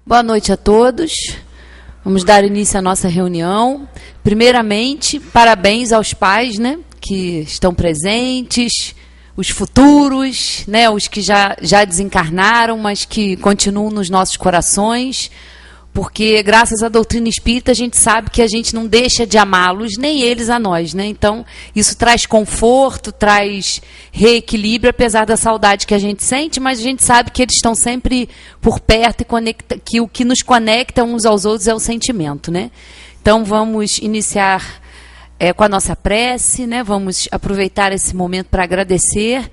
Boa noite a todos. Vamos dar início à nossa reunião. Primeiramente, parabéns aos pais, que estão presentes, os futuros, os que já desencarnaram, mas que continuam nos nossos corações, porque graças à doutrina espírita a gente sabe que a gente não deixa de amá-los, nem eles a nós, Então, isso traz conforto, traz reequilíbrio, apesar da saudade que a gente sente, mas a gente sabe que eles estão sempre por perto e que o que nos conecta uns aos outros é o sentimento, Então, vamos iniciar com a nossa prece, Vamos aproveitar esse momento para agradecer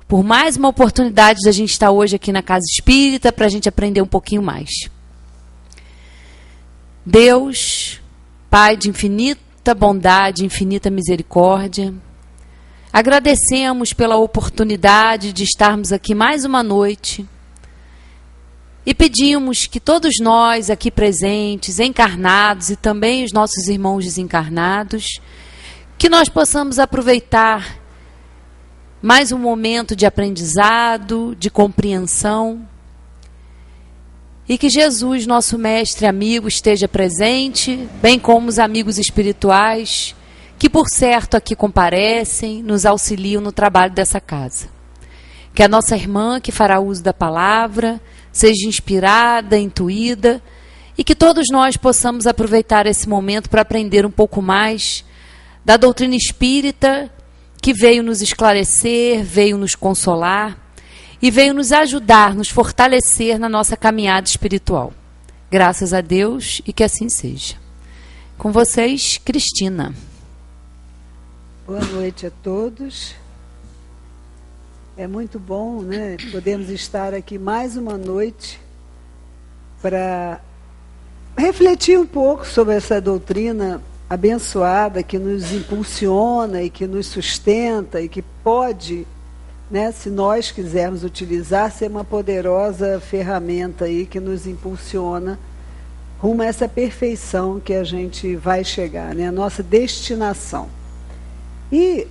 por mais uma oportunidade de a gente estar hoje aqui na Casa Espírita, para a gente aprender um pouquinho mais. Deus, Pai de infinita bondade, infinita misericórdia, agradecemos pela oportunidade de estarmos aqui mais uma noite e pedimos que todos nós aqui presentes, encarnados e também os nossos irmãos desencarnados, que nós possamos aproveitar mais um momento de aprendizado, de compreensão, e que Jesus, nosso mestre e amigo, esteja presente, bem como os amigos espirituais, que por certo aqui comparecem, nos auxiliam no trabalho dessa casa. Que a nossa irmã, que fará uso da palavra, seja inspirada, intuída, e que todos nós possamos aproveitar esse momento para aprender um pouco mais da doutrina espírita, que veio nos esclarecer, veio nos consolar, e veio nos ajudar, nos fortalecer na nossa caminhada espiritual. Graças a Deus e que assim seja. Com vocês, Cristina. Boa noite a todos. É muito bom, Podemos estar aqui mais uma noite para refletir um pouco sobre essa doutrina abençoada que nos impulsiona e que nos sustenta e que pode, se nós quisermos utilizar, ser uma poderosa ferramenta aí que nos impulsiona rumo a essa perfeição que a gente vai chegar, a nossa destinação. E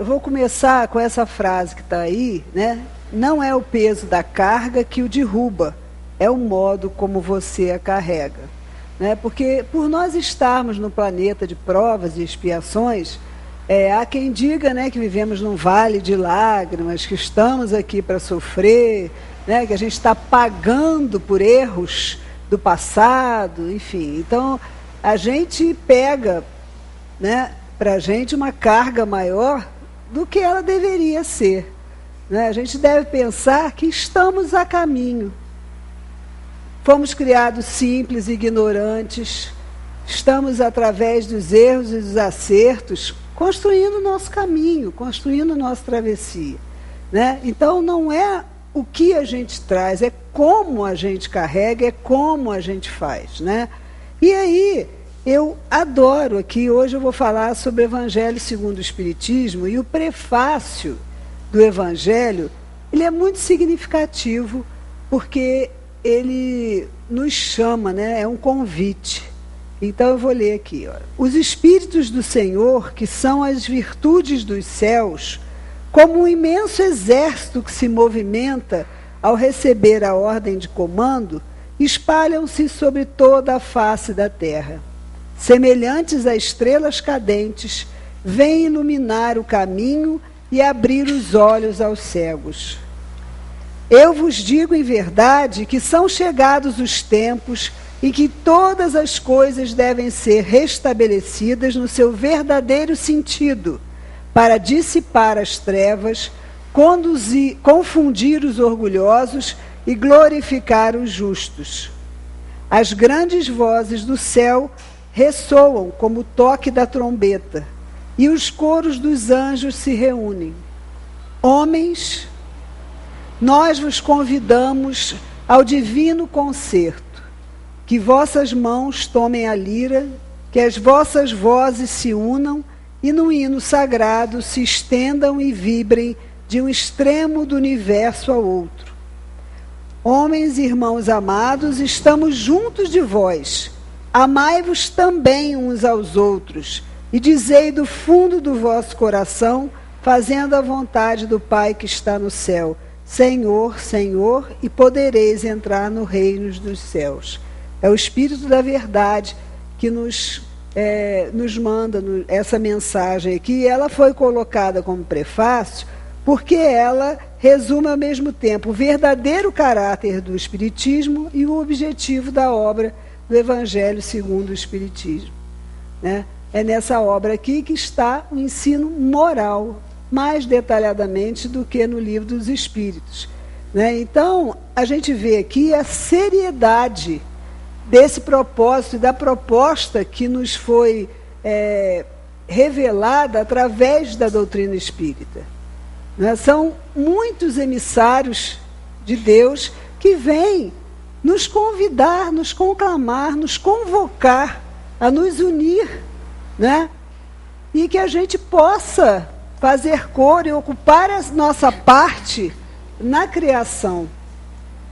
vou começar com essa frase que está aí, não é o peso da carga que o derruba, é o modo como você a carrega. Porque por nós estarmos no planeta de provas e expiações, há quem diga que vivemos num vale de lágrimas, que estamos aqui para sofrer, que a gente está pagando por erros do passado, enfim. Então, a gente pega para a gente uma carga maior do que ela deveria ser. A gente deve pensar que estamos a caminho. Fomos criados simples, ignorantes, estamos através dos erros e dos acertos construindo o nosso caminho, construindo a nossa travessia. Então, não é o que a gente traz, é como a gente carrega, é como a gente faz. E aí, eu adoro aqui, hoje eu vou falar sobre o Evangelho segundo o Espiritismo, e o prefácio do Evangelho, ele é muito significativo, porque ele nos chama, é um convite. Então eu vou ler aqui. Os Espíritos do Senhor, que são as virtudes dos céus, como um imenso exército que se movimenta ao receber a ordem de comando, espalham-se sobre toda a face da terra. Semelhantes a estrelas cadentes, vêm iluminar o caminho e abrir os olhos aos cegos. Eu vos digo em verdade que são chegados os tempos em que todas as coisas devem ser restabelecidas no seu verdadeiro sentido, para dissipar as trevas, confundir os orgulhosos e glorificar os justos. As grandes vozes do céu ressoam como o toque da trombeta, e os coros dos anjos se reúnem. Homens, nós vos convidamos ao divino concerto, que vossas mãos tomem a lira, que as vossas vozes se unam e no hino sagrado se estendam e vibrem de um extremo do universo ao outro. Homens e irmãos amados, estamos juntos de vós. Amai-vos também uns aos outros e dizei do fundo do vosso coração, fazendo a vontade do Pai que está no céu, Senhor, Senhor, e podereis entrar no reino dos céus. É o Espírito da verdade que nos manda essa mensagem aqui. Ela foi colocada como prefácio porque ela resume ao mesmo tempo o verdadeiro caráter do Espiritismo e o objetivo da obra do Evangelho segundo o Espiritismo, né? É nessa obra aqui que está o ensino moral, mais detalhadamente do que no Livro dos Espíritos, né? Então, a gente vê aqui a seriedade desse propósito e da proposta que nos foi revelada através da doutrina espírita, né? São muitos emissários de Deus que vêm nos convidar, nos conclamar, nos convocar a nos unir, né? E que a gente possa fazer coro e ocupar a nossa parte na criação.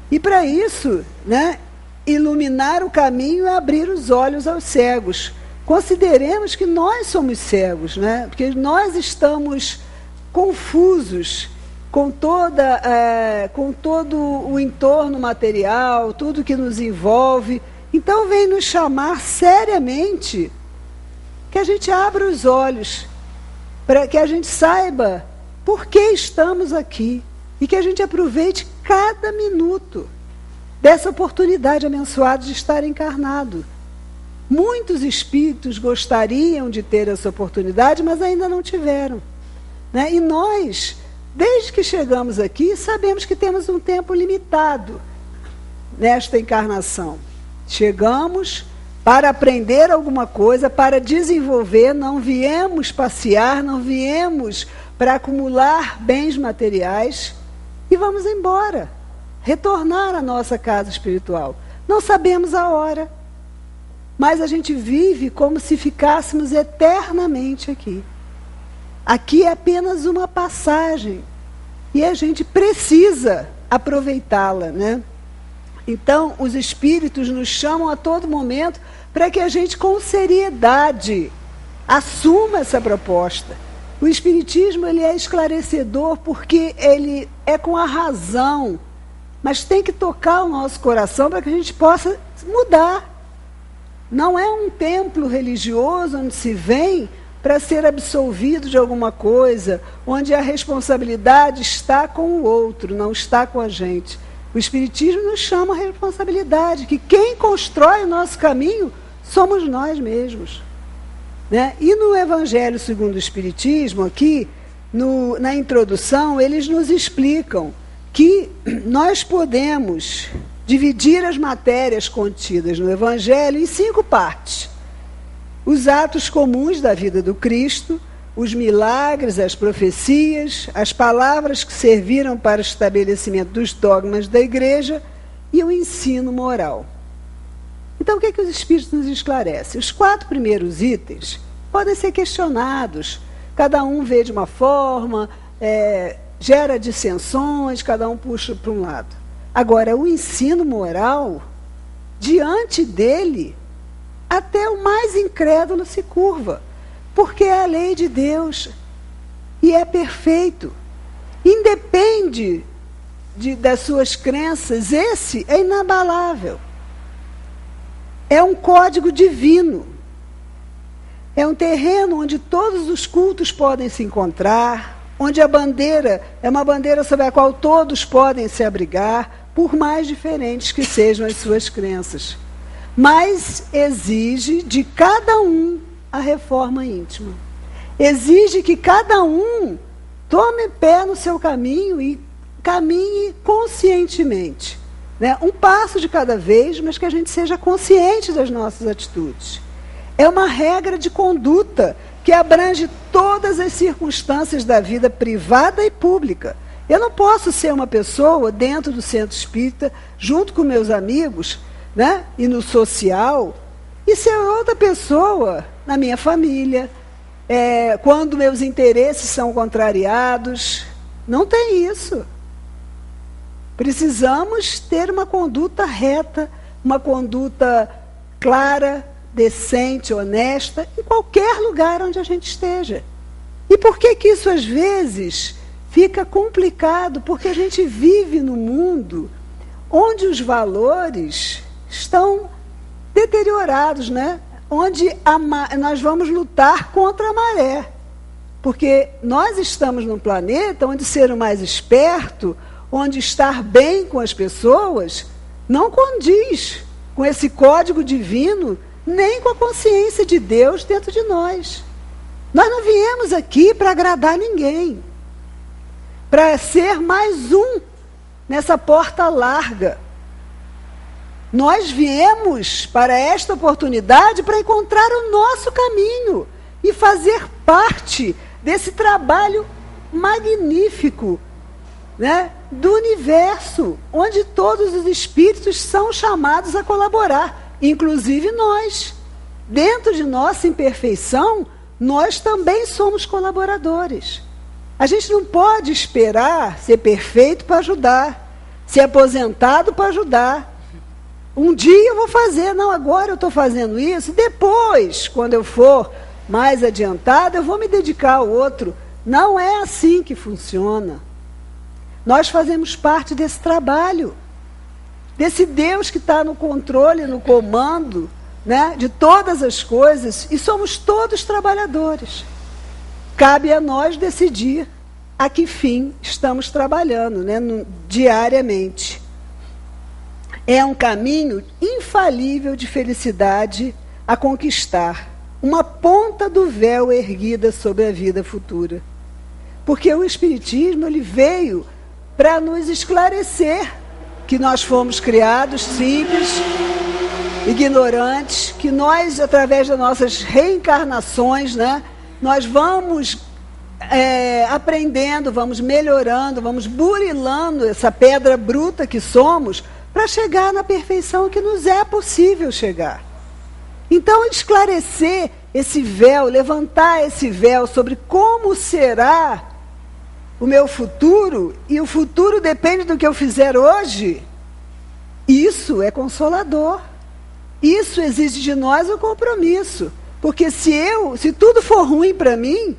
E para isso, né, iluminar o caminho e abrir os olhos aos cegos. Consideremos que nós somos cegos, né? Porque nós estamos confusos com todo o entorno material, tudo que nos envolve. Então vem nos chamar seriamente que a gente abra os olhos, para que a gente saiba por que estamos aqui e que a gente aproveite cada minuto dessa oportunidade abençoada de estar encarnado. Muitos espíritos gostariam de ter essa oportunidade, mas ainda não tiveram, né? E nós, desde que chegamos aqui, sabemos que temos um tempo limitado nesta encarnação. Chegamos para aprender alguma coisa, para desenvolver, não viemos passear, não viemos para acumular bens materiais e vamos embora, retornar à nossa casa espiritual. Não sabemos a hora, mas a gente vive como se ficássemos eternamente aqui. Aqui é apenas uma passagem e a gente precisa aproveitá-la, né? Então, os espíritos nos chamam a todo momento para que a gente, com seriedade, assuma essa proposta. O espiritismo, ele é esclarecedor porque ele é com a razão, mas tem que tocar o nosso coração para que a gente possa mudar. Não é um templo religioso onde se vem para ser absolvido de alguma coisa, onde a responsabilidade está com o outro, não está com a gente. O Espiritismo nos chama a responsabilidade, que quem constrói o nosso caminho somos nós mesmos, né? E no Evangelho segundo o Espiritismo, aqui, na introdução, eles nos explicam que nós podemos dividir as matérias contidas no Evangelho em 5 partes. Os atos comuns da vida do Cristo, os milagres, as profecias, as palavras que serviram para o estabelecimento dos dogmas da Igreja e o ensino moral. Então, o que é que os Espíritos nos esclarecem? Os 4 primeiros itens podem ser questionados, cada um vê de uma forma, gera dissensões, cada um puxa para um lado. Agora, o ensino moral, diante dele, até o mais incrédulo se curva, porque é a lei de Deus e é perfeito. Independe das suas crenças, esse é inabalável. É um código divino. É um terreno onde todos os cultos podem se encontrar, onde a bandeira é uma bandeira sobre a qual todos podem se abrigar, por mais diferentes que sejam as suas crenças. Mas exige de cada um a reforma íntima. Exige que cada um tome pé no seu caminho e caminhe conscientemente, né? Um passo de cada vez, mas que a gente seja consciente das nossas atitudes. É uma regra de conduta que abrange todas as circunstâncias da vida privada e pública. Eu não posso ser uma pessoa dentro do centro espírita, junto com meus amigos, né, e no social, e ser outra pessoa na minha família, quando meus interesses são contrariados. Não tem isso. Precisamos ter uma conduta reta, uma conduta clara, decente, honesta, em qualquer lugar onde a gente esteja. E por que isso às vezes fica complicado, porque a gente vive num mundo onde os valores estão deteriorados, né? Onde nós vamos lutar contra a maré. Porque nós estamos num planeta onde ser o mais esperto, onde estar bem com as pessoas, não condiz com esse código divino, nem com a consciência de Deus dentro de nós. Nós não viemos aqui para agradar ninguém, para ser mais um nessa porta larga. Nós viemos para esta oportunidade para encontrar o nosso caminho e fazer parte desse trabalho magnífico, né, do universo, onde todos os espíritos são chamados a colaborar, inclusive nós. Dentro de nossa imperfeição, nós também somos colaboradores. A gente não pode esperar ser perfeito para ajudar, ser aposentado para ajudar. Um dia eu vou fazer, não, agora eu estou fazendo isso, depois, quando eu for mais adiantado, eu vou me dedicar ao outro. Não é assim que funciona. Nós fazemos parte desse trabalho, desse Deus que está no controle, no comando, né, de todas as coisas, e somos todos trabalhadores. Cabe a nós decidir a que fim estamos trabalhando, né, diariamente. É um caminho infalível de felicidade a conquistar, uma ponta do véu erguida sobre a vida futura. Porque o Espiritismo, ele veio para nos esclarecer que nós fomos criados simples, ignorantes, que nós, através das nossas reencarnações, né, nós vamos aprendendo, vamos melhorando, vamos burilando essa pedra bruta que somos, para chegar na perfeição que nos é possível chegar. Então, esclarecer esse véu, levantar esse véu sobre como será o meu futuro, e o futuro depende do que eu fizer hoje, isso é consolador. Isso exige de nós um compromisso. Porque se tudo for ruim para mim,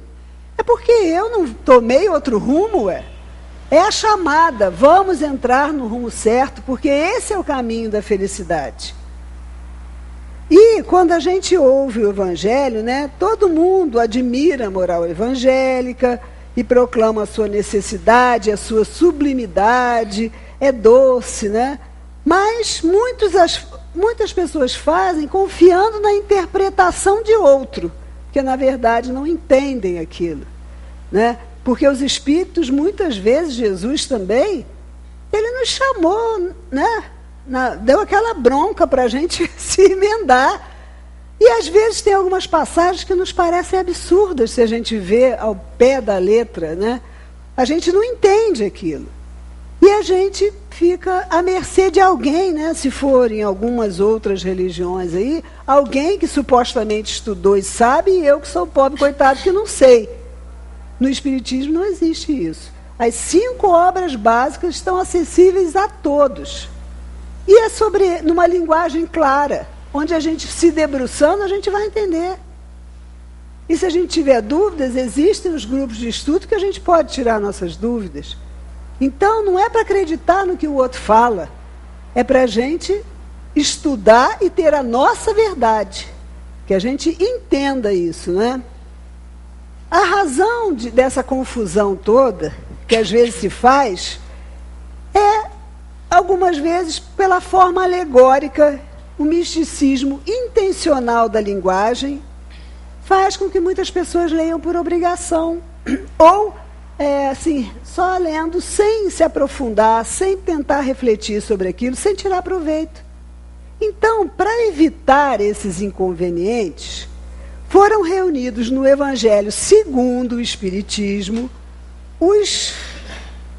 é porque eu não tomei outro rumo, É a chamada, vamos entrar no rumo certo, porque esse é o caminho da felicidade. E quando a gente ouve o Evangelho, né, todo mundo admira a moral evangélica e proclama a sua necessidade, a sua sublimidade, é doce, né? Mas muitas pessoas fazem confiando na interpretação de outro, que na verdade não entendem aquilo, né? Porque os espíritos, muitas vezes, Jesus também, ele nos chamou, né? Deu aquela bronca para a gente se emendar. E às vezes tem algumas passagens que nos parecem absurdas, se a gente vê ao pé da letra, né? A gente não entende aquilo. E a gente fica à mercê de alguém, né? Se for em algumas outras religiões aí, alguém que supostamente estudou e sabe, e eu que sou pobre, coitado, que não sei. No Espiritismo não existe isso. As 5 obras básicas estão acessíveis a todos. E é numa linguagem clara, onde a gente, se debruçando, a gente vai entender. E se a gente tiver dúvidas, existem os grupos de estudo que a gente pode tirar nossas dúvidas. Então, não é para acreditar no que o outro fala, é para a gente estudar e ter a nossa verdade, que a gente entenda isso, né? A razão dessa confusão toda, que às vezes se faz, é, algumas vezes, pela forma alegórica, o misticismo intencional da linguagem, faz com que muitas pessoas leiam por obrigação, ou, assim, só lendo, sem se aprofundar, sem tentar refletir sobre aquilo, sem tirar proveito. Então, para evitar esses inconvenientes, foram reunidos no Evangelho segundo o Espiritismo os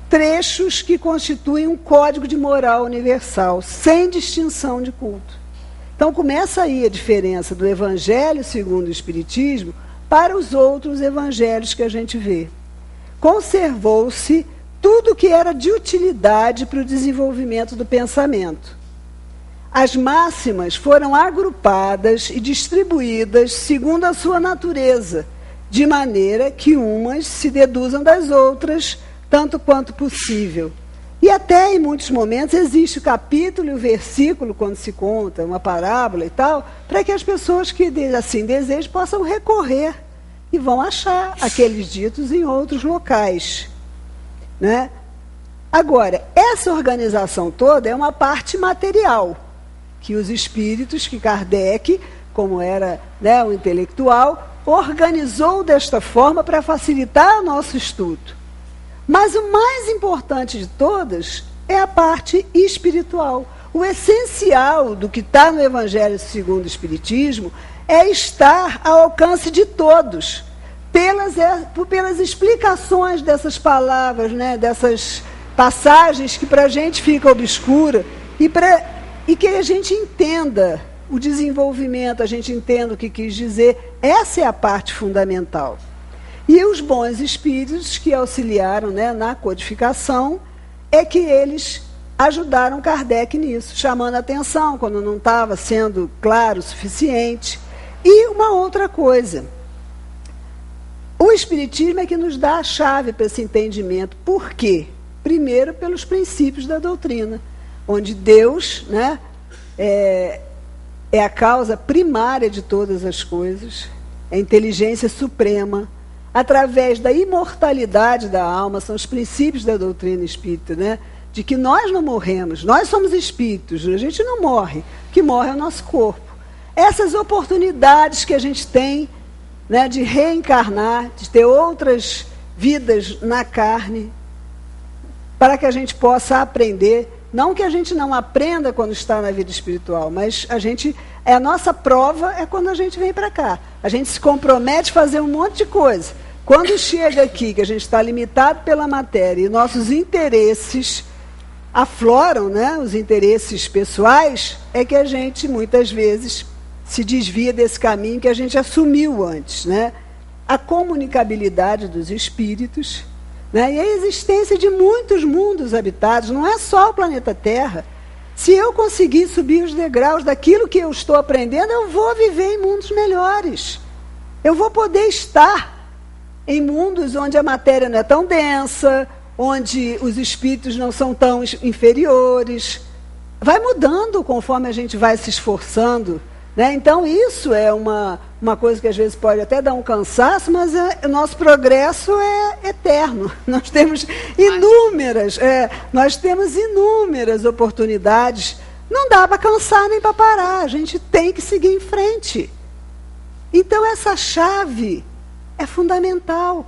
trechos que constituem um código de moral universal, sem distinção de culto. Então começa aí a diferença do Evangelho segundo o Espiritismo para os outros evangelhos que a gente vê. Conservou-se tudo que era de utilidade para o desenvolvimento do pensamento. As máximas foram agrupadas e distribuídas segundo a sua natureza, de maneira que umas se deduzam das outras, tanto quanto possível. E até em muitos momentos existe o capítulo e o versículo, quando se conta uma parábola e tal, para que as pessoas que assim desejam possam recorrer e vão achar aqueles ditos em outros locais, né? Agora, essa organização toda é uma parte material, que os espíritos, que Kardec, como era, né, um intelectual, organizou desta forma para facilitar o nosso estudo. Mas o mais importante de todas é a parte espiritual. O essencial do que está no Evangelho segundo o Espiritismo é estar ao alcance de todos, pelas explicações dessas palavras, né, dessas passagens que para a gente fica obscura e que a gente entenda o desenvolvimento, a gente entenda o que quis dizer. Essa é a parte fundamental. E os bons espíritos que auxiliaram, né, na codificação, é que eles ajudaram Kardec nisso, chamando a atenção quando não estava sendo claro o suficiente. E uma outra coisa, o Espiritismo é que nos dá a chave para esse entendimento. Por quê? Primeiro, pelos princípios da doutrina, onde Deus, né, é a causa primária de todas as coisas, é a inteligência suprema. Através da imortalidade da alma, são os princípios da doutrina espírita, né? De que nós não morremos, nós somos espíritos, a gente não morre, o que morre é o nosso corpo. Essas oportunidades que a gente tem, né, de reencarnar, de ter outras vidas na carne, para que a gente possa aprender, não que a gente não aprenda quando está na vida espiritual, mas a nossa prova é quando a gente vem para cá. A gente se compromete a fazer um monte de coisa. Quando chega aqui, que a gente está limitado pela matéria e nossos interesses afloram, né, os interesses pessoais, é que a gente, muitas vezes, se desvia desse caminho que a gente assumiu antes, né? A comunicabilidade dos espíritos, né, e a existência de muitos mundos habitados, não é só o planeta Terra. Se eu conseguir subir os degraus daquilo que eu estou aprendendo, eu vou viver em mundos melhores. Eu vou poder estar em mundos onde a matéria não é tão densa, onde os espíritos não são tão inferiores. Vai mudando conforme a gente vai se esforçando, né? Então, isso é uma coisa que às vezes pode até dar um cansaço, mas o nosso progresso é eterno. Nós temos inúmeras oportunidades. Não dá para cansar nem para parar, a gente tem que seguir em frente. Então, essa chave é fundamental.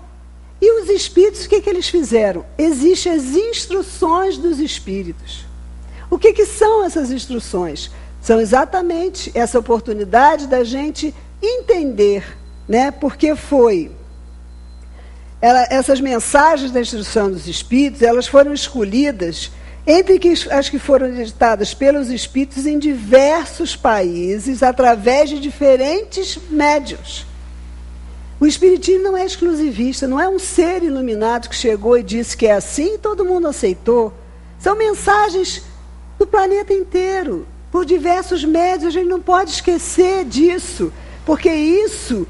E os espíritos, o que eles fizeram? Existem as instruções dos espíritos. O que são essas instruções? São exatamente essa oportunidade da gente entender, né? Porque essas mensagens da instrução dos espíritos, elas foram escolhidas entre as que foram editadas pelos espíritos em diversos países, através de diferentes médiuns. O espiritismo não é exclusivista, não é um ser iluminado que chegou e disse que é assim e todo mundo aceitou. São mensagens do planeta inteiro, por diversos médiuns. A gente não pode esquecer disso, porque isso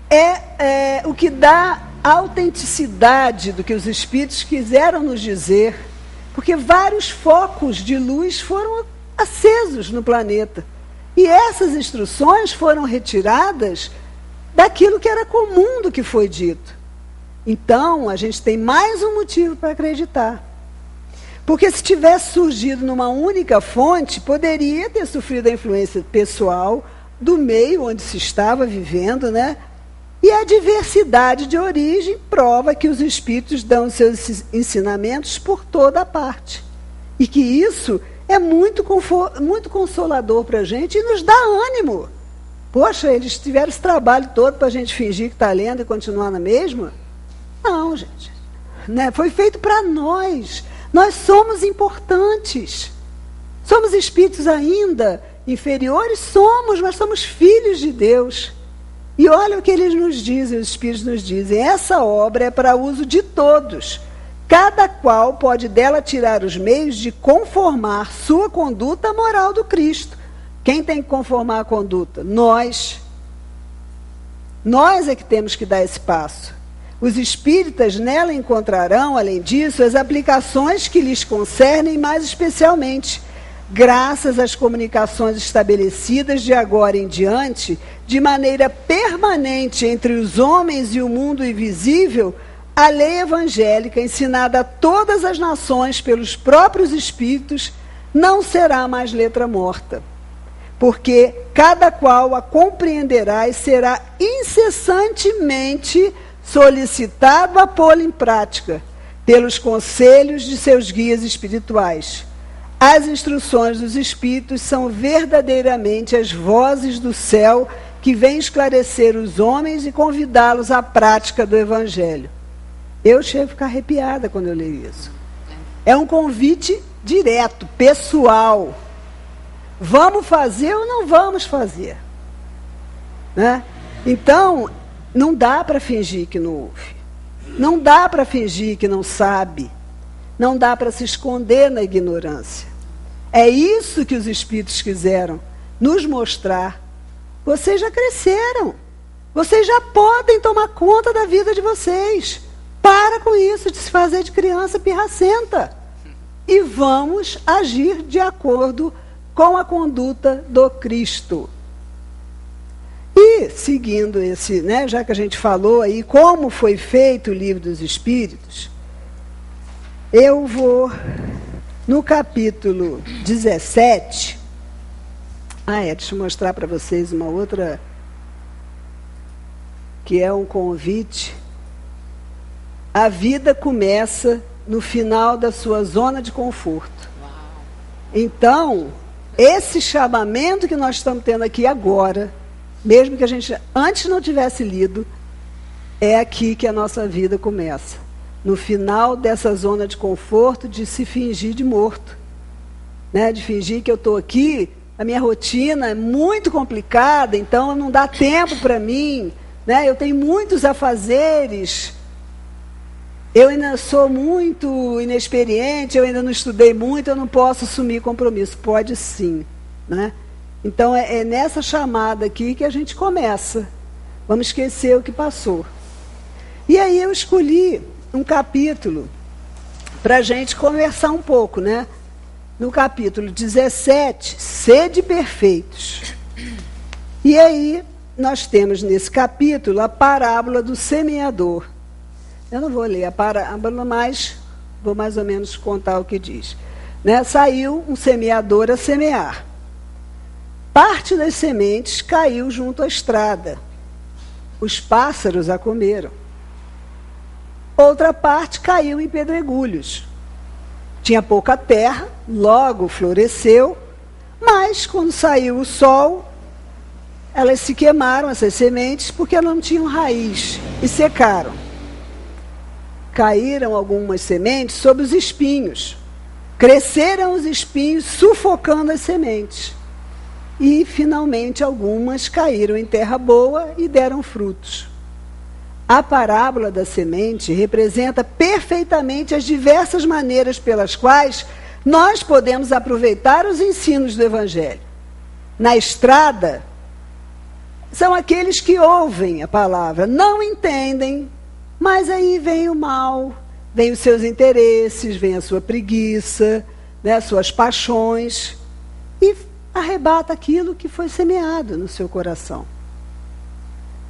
é o que dá autenticidade do que os espíritos quiseram nos dizer, porque vários focos de luz foram acesos no planeta. E essas instruções foram retiradas daquilo que era comum do que foi dito. Então, a gente tem mais um motivo para acreditar. Porque se tivesse surgido numa única fonte, poderia ter sofrido a influência pessoal do meio onde se estava vivendo, né? E a diversidade de origem prova que os espíritos dão seus ensinamentos por toda a parte. E que isso é muito consolador para a gente e nos dá ânimo. Poxa, eles tiveram esse trabalho todo para a gente fingir que está lendo e continuar na mesma? Não, gente. Né? Foi feito para nós. Nós somos importantes. Somos espíritos ainda inferiores? Somos, mas somos filhos de Deus. E olha o que eles nos dizem, os espíritos nos dizem. Essa obra é para uso de todos. Cada qual pode dela tirar os meios de conformar sua conduta à moral do Cristo. Quem tem que conformar a conduta? Nós. Nós é que temos que dar esse passo. Os espíritas nela encontrarão, além disso, as aplicações que lhes concernem mais especialmente, graças às comunicações estabelecidas de agora em diante, de maneira permanente entre os homens e o mundo invisível, a lei evangélica, ensinada a todas as nações pelos próprios espíritos, não será mais letra morta, porque cada qual a compreenderá e será incessantemente solicitado a pô-la em prática, pelos conselhos de seus guias espirituais. As instruções dos espíritos são verdadeiramente as vozes do céu que vêm esclarecer os homens e convidá-los à prática do Evangelho. Eu chego a ficar arrepiada quando eu leio isso. É um convite direto, pessoal. Vamos fazer ou não vamos fazer? Né? Então, não dá para fingir que não ouve. Não dá para fingir que não sabe. Não dá para se esconder na ignorância. É isso que os espíritos quiseram nos mostrar. Vocês já cresceram. Vocês já podem tomar conta da vida de vocês. Para com isso de se fazer de criança pirracenta. E vamos agir de acordo com a conduta do Cristo. E, seguindo esse, né, já que a gente falou aí como foi feito o Livro dos Espíritos, eu vou no capítulo 17. Deixa eu mostrar para vocês uma outra, que é um convite. A vida começa no final da sua zona de conforto. Então, esse chamamento que nós estamos tendo aqui agora, mesmo que a gente antes não tivesse lido, é aqui que a nossa vida começa. No final dessa zona de conforto, de se fingir de morto. Né? De fingir que eu estou aqui, a minha rotina é muito complicada, então não dá tempo para mim. Né? Eu tenho muitos afazeres. Eu ainda sou muito inexperiente, eu ainda não estudei muito, eu não posso assumir compromisso. Pode sim. Né? Então, é nessa chamada aqui que a gente começa. Vamos esquecer o que passou. E aí eu escolhi um capítulo para a gente conversar um pouco, né? No capítulo 17, Sede perfeitos. E aí nós temos nesse capítulo a parábola do semeador. Eu não vou ler a parábola, mas vou mais ou menos contar o que diz. Né? Saiu um semeador a semear. Parte das sementes caiu junto à estrada. Os pássaros a comeram. Outra parte caiu em pedregulhos. Tinha pouca terra, logo floresceu, mas quando saiu o sol, elas se queimaram, essas sementes, porque não tinham raiz e secaram. Caíram algumas sementes sobre os espinhos. Cresceram os espinhos, sufocando as sementes. E, finalmente, algumas caíram em terra boa e deram frutos. A parábola da semente representa perfeitamente as diversas maneiras pelas quais nós podemos aproveitar os ensinos do Evangelho. Na estrada, são aqueles que ouvem a palavra, não entendem, mas aí vem o mal, vem os seus interesses, vem a sua preguiça, né, as suas paixões, e arrebata aquilo que foi semeado no seu coração.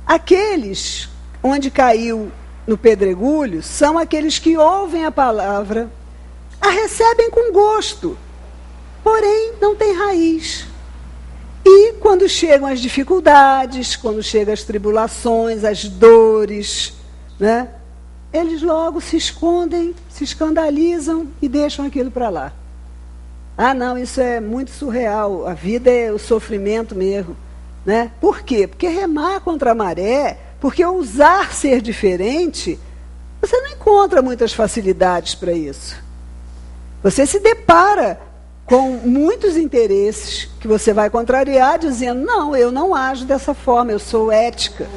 Aqueles onde caiu no pedregulho são aqueles que ouvem a palavra, a recebem com gosto, porém não tem raiz. E quando chegam as dificuldades, quando chegam as tribulações, as dores, né, eles logo se escondem, se escandalizam e deixam aquilo para lá. Ah, não, isso é muito surreal, a vida é o sofrimento mesmo. Né? Por quê? Porque remar contra a maré, porque ousar ser diferente, você não encontra muitas facilidades para isso. Você se depara com muitos interesses que você vai contrariar, dizendo, não, eu não ajo dessa forma, eu sou ética.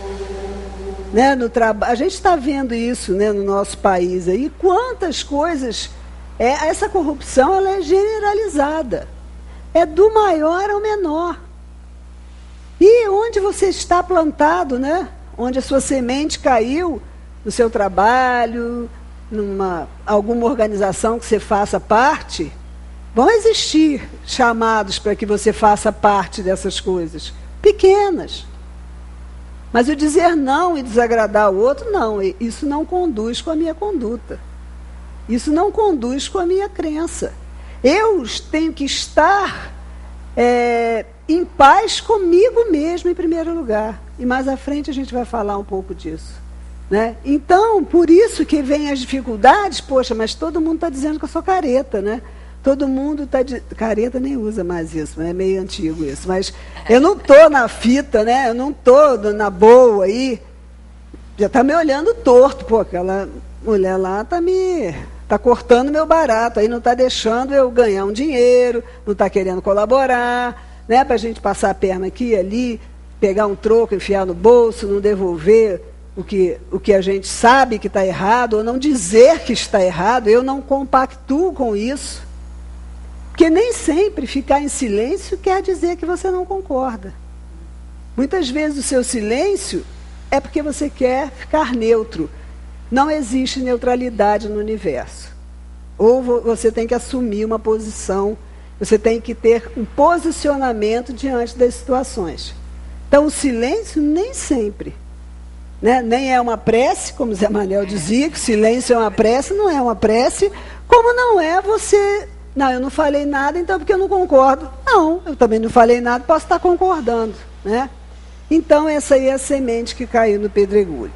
Né? A gente está vendo isso, né, no nosso país aí, quantas coisas, essa corrupção ela é generalizada, é do maior ao menor. E onde você está plantado, né? Onde a sua semente caiu, no seu trabalho, alguma organização que você faça parte, vão existir chamados para que você faça parte dessas coisas, pequenas. Mas o dizer não e desagradar o outro, não, isso não conduz com a minha conduta. Isso não conduz com a minha crença. Eu tenho que estar em paz comigo mesmo, em primeiro lugar. E mais à frente a gente vai falar um pouco disso. Né? Então, por isso que vem as dificuldades. Poxa, mas todo mundo está dizendo que eu sou careta, né? Todo mundo está... Careta nem usa mais isso, é meio antigo isso. Mas eu não estou na fita, né? Eu não estou na boa aí. Já está me olhando torto. Pô, aquela mulher lá está cortando meu barato, aí não está deixando eu ganhar um dinheiro, não está querendo colaborar, né? Para a gente passar a perna aqui e ali, pegar um troco, enfiar no bolso, não devolver o que a gente sabe que está errado, ou não dizer que está errado. Eu não compactuo com isso. Porque nem sempre ficar em silêncio quer dizer que você não concorda. Muitas vezes o seu silêncio é porque você quer ficar neutro. Não existe neutralidade no universo. Ou você tem que assumir uma posição, você tem que ter um posicionamento diante das situações. Então o silêncio nem sempre, né? Nem é uma prece, como Zé Manel dizia, que silêncio é uma prece, não é uma prece, como não é você... Não, eu não falei nada, então porque eu não concordo. Não, eu também não falei nada, posso estar concordando, né? Então essa aí é a semente que caiu no pedregulho.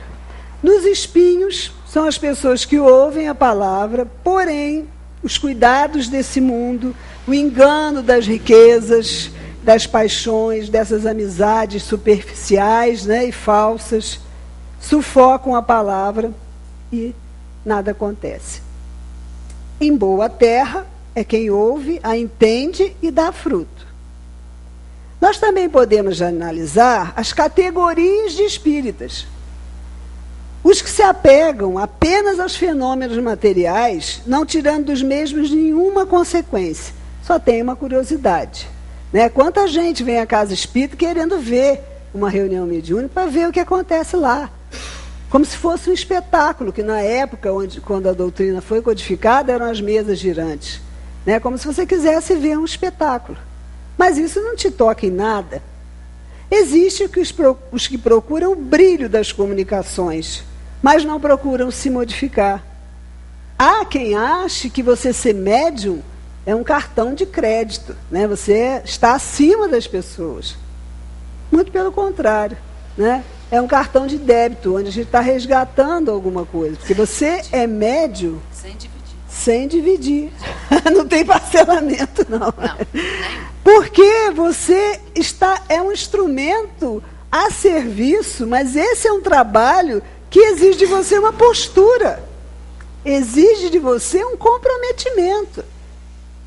Nos espinhos, são as pessoas que ouvem a palavra, porém, os cuidados desse mundo, o engano das riquezas, das paixões, dessas amizades superficiais, né, e falsas, sufocam a palavra e nada acontece. Em boa terra é quem ouve, a entende e dá fruto. Nós também podemos analisar as categorias de espíritas. Os que se apegam apenas aos fenômenos materiais, não tirando dos mesmos nenhuma consequência, só tem uma curiosidade. Né? Quanta gente vem à casa espírita querendo ver uma reunião mediúnica para ver o que acontece lá. Como se fosse um espetáculo, que na época, quando a doutrina foi codificada, eram as mesas girantes. Né? Como se você quisesse ver um espetáculo. Mas isso não te toca em nada. Existem os que procuram o brilho das comunicações, mas não procuram se modificar. Há quem ache que você ser médium é um cartão de crédito, né? Você está acima das pessoas. Muito pelo contrário, né? É um cartão de débito, onde a gente está resgatando alguma coisa. Porque você é médium sem dividir. Não tem parcelamento, não. Porque você é um instrumento a serviço, mas esse é um trabalho que exige de você uma postura, exige de você um comprometimento.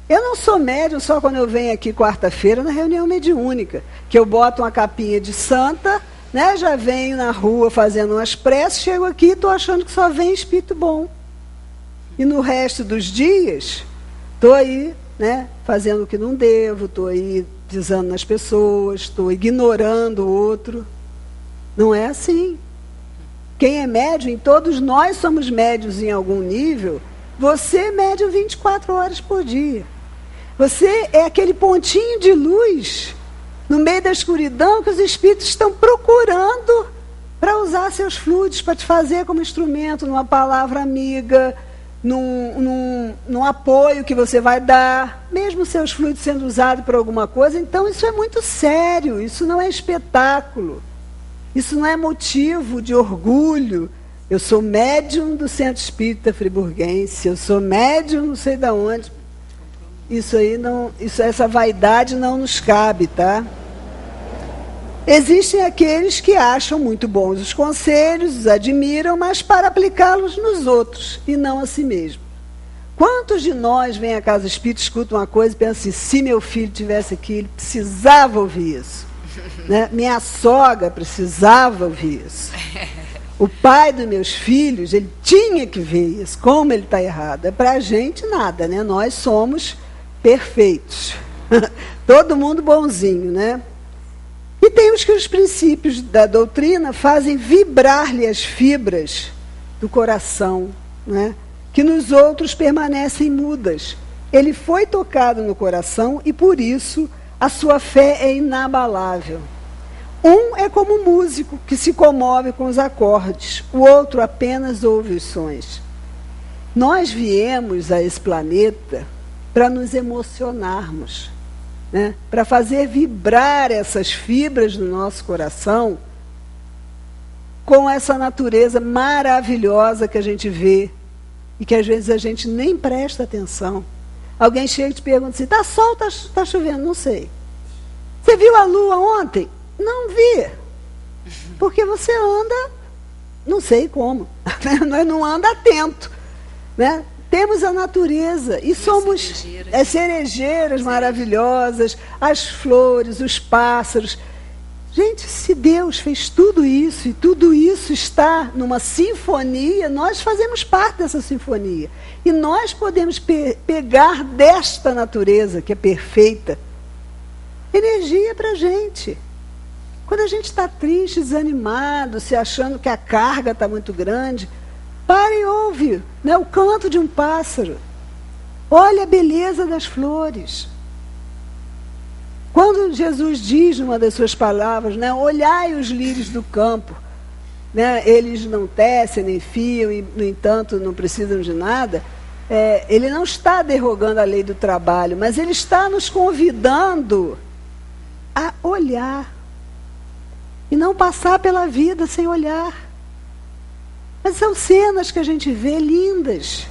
Eu não sou médium só quando eu venho aqui quarta-feira na reunião mediúnica, que eu boto uma capinha de santa, né, já venho na rua fazendo umas preces, chego aqui e estou achando que só vem espírito bom. E no resto dos dias, estou aí, né, fazendo o que não devo, estou aí pisando nas pessoas, estou ignorando o outro. Não é assim. Quem é médium, todos nós somos médios em algum nível. Você é médium 24 horas por dia. Você é aquele pontinho de luz no meio da escuridão que os espíritos estão procurando para usar seus fluidos, para te fazer como instrumento, numa palavra amiga, num apoio que você vai dar, mesmo seus fluidos sendo usados para alguma coisa. Então isso é muito sério, isso não é espetáculo. Isso não é motivo de orgulho. Eu sou médium do Centro Espírita Friburguense, eu sou médium não sei de onde. Isso aí não, essa vaidade não nos cabe, tá? Existem aqueles que acham muito bons os conselhos, os admiram, mas para aplicá-los nos outros e não a si mesmo. Quantos de nós vêm à casa espírita, escutam uma coisa e pensam assim, se meu filho tivesse aqui, ele precisava ouvir isso. Né? Minha sogra precisava ouvir isso. O pai dos meus filhos, ele tinha que ver isso, como ele está errado. É para a gente nada, né? Nós somos perfeitos. Todo mundo bonzinho, né? E tem os que os princípios da doutrina fazem vibrar-lhe as fibras do coração, né, que nos outros permanecem mudas. Ele foi tocado no coração e, por isso, a sua fé é inabalável. Um é como um músico que se comove com os acordes, o outro apenas ouve os sons. Nós viemos a esse planeta para nos emocionarmos, né? Para fazer vibrar essas fibras do nosso coração com essa natureza maravilhosa que a gente vê e que às vezes a gente nem presta atenção. Alguém chega e te pergunta assim, está sol, está chovendo? Não sei. Você viu a lua ontem? Não vi. Porque você anda, não sei como, não anda atento, né? Temos a natureza e somos cerejeiras maravilhosas, as flores, os pássaros. Gente, se Deus fez tudo isso e tudo isso está numa sinfonia, nós fazemos parte dessa sinfonia. E nós podemos pegar desta natureza, que é perfeita, energia para a gente. Quando a gente está triste, desanimado, se achando que a carga está muito grande, para e ouve, né, o canto de um pássaro. Olha a beleza das flores. Quando Jesus diz numa das suas palavras, né, olhai os lírios do campo, né, eles não tecem nem fiam e, no entanto, não precisam de nada, ele não está derrogando a lei do trabalho, mas ele está nos convidando a olhar e não passar pela vida sem olhar. Mas são cenas que a gente vê lindas.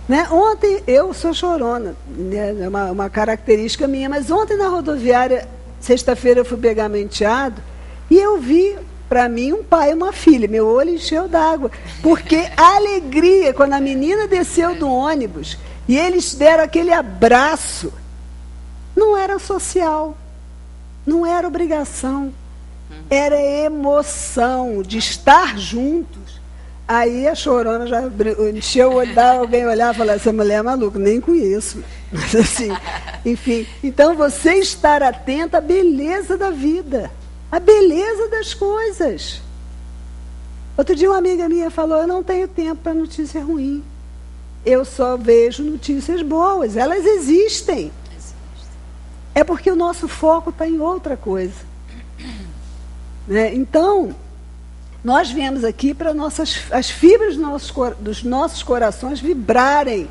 Né? Ontem, eu sou chorona, né? É uma característica minha, mas ontem na rodoviária, sexta-feira eu fui pegar meu enteado e eu vi, para mim, um pai e uma filha. Meu olho encheu d'água, porque a alegria, quando a menina desceu do ônibus e eles deram aquele abraço, não era social, não era obrigação, era emoção de estar juntos. Aí a chorona já encheu o olho, alguém olhar e falar, essa mulher é maluca, nem conheço. Mas assim, enfim. Então você estar atento à beleza da vida, à beleza das coisas. Outro dia uma amiga minha falou, eu não tenho tempo para notícia ruim. Eu só vejo notícias boas, elas existem. É porque o nosso foco está em outra coisa. Né? Então, nós viemos aqui para as fibras dos nossos corações vibrarem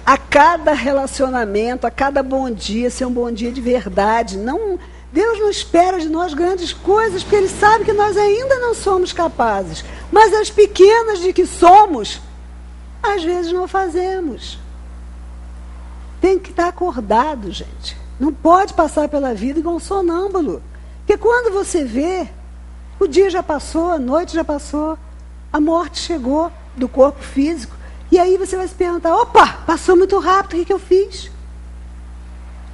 a cada relacionamento, a cada bom dia, ser um bom dia de verdade. Não, Deus não espera de nós grandes coisas, porque Ele sabe que nós ainda não somos capazes. Mas as pequenas de que somos, às vezes não fazemos. Tem que estar acordado, gente. Não pode passar pela vida igual um sonâmbulo. Porque quando você vê, o dia já passou, a noite já passou, a morte chegou do corpo físico. E aí você vai se perguntar, opa, passou muito rápido, o que eu fiz?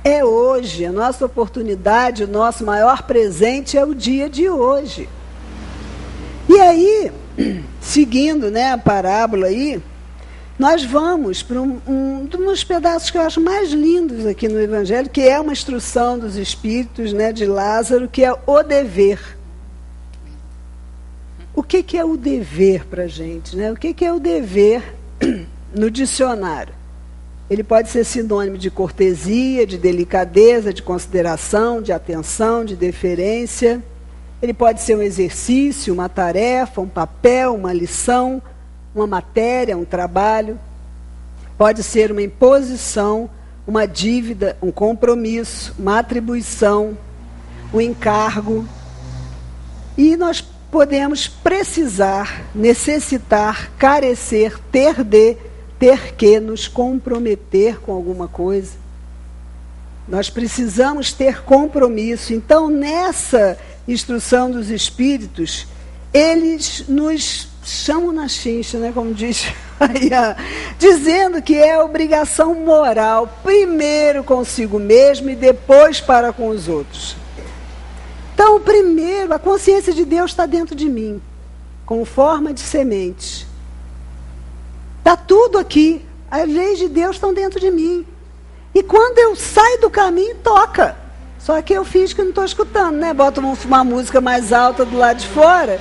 É hoje, a nossa oportunidade, o nosso maior presente é o dia de hoje. E aí, seguindo, né, a parábola aí, nós vamos para um dos pedaços que eu acho mais lindos aqui no Evangelho, que é uma instrução dos Espíritos, né, de Lázaro, que é o dever. O que é o dever para a gente? Né? O que é o dever no dicionário? Ele pode ser sinônimo de cortesia, de delicadeza, de consideração, de atenção, de deferência. Ele pode ser um exercício, uma tarefa, um papel, uma lição, uma matéria, um trabalho. Pode ser uma imposição, uma dívida, um compromisso, uma atribuição, um encargo. E nós podemos precisar, necessitar, carecer, ter que nos comprometer com alguma coisa. Nós precisamos ter compromisso. Então, nessa instrução dos Espíritos, eles nos chamam na chincha, né, como diz aí, dizendo que é obrigação moral, primeiro consigo mesmo e depois para com os outros. Então, primeiro, a consciência de Deus está dentro de mim, com forma de semente. Está tudo aqui. As leis de Deus estão dentro de mim. E quando eu saio do caminho, toca. Só que eu finjo que não estou escutando, né? Boto uma música mais alta do lado de fora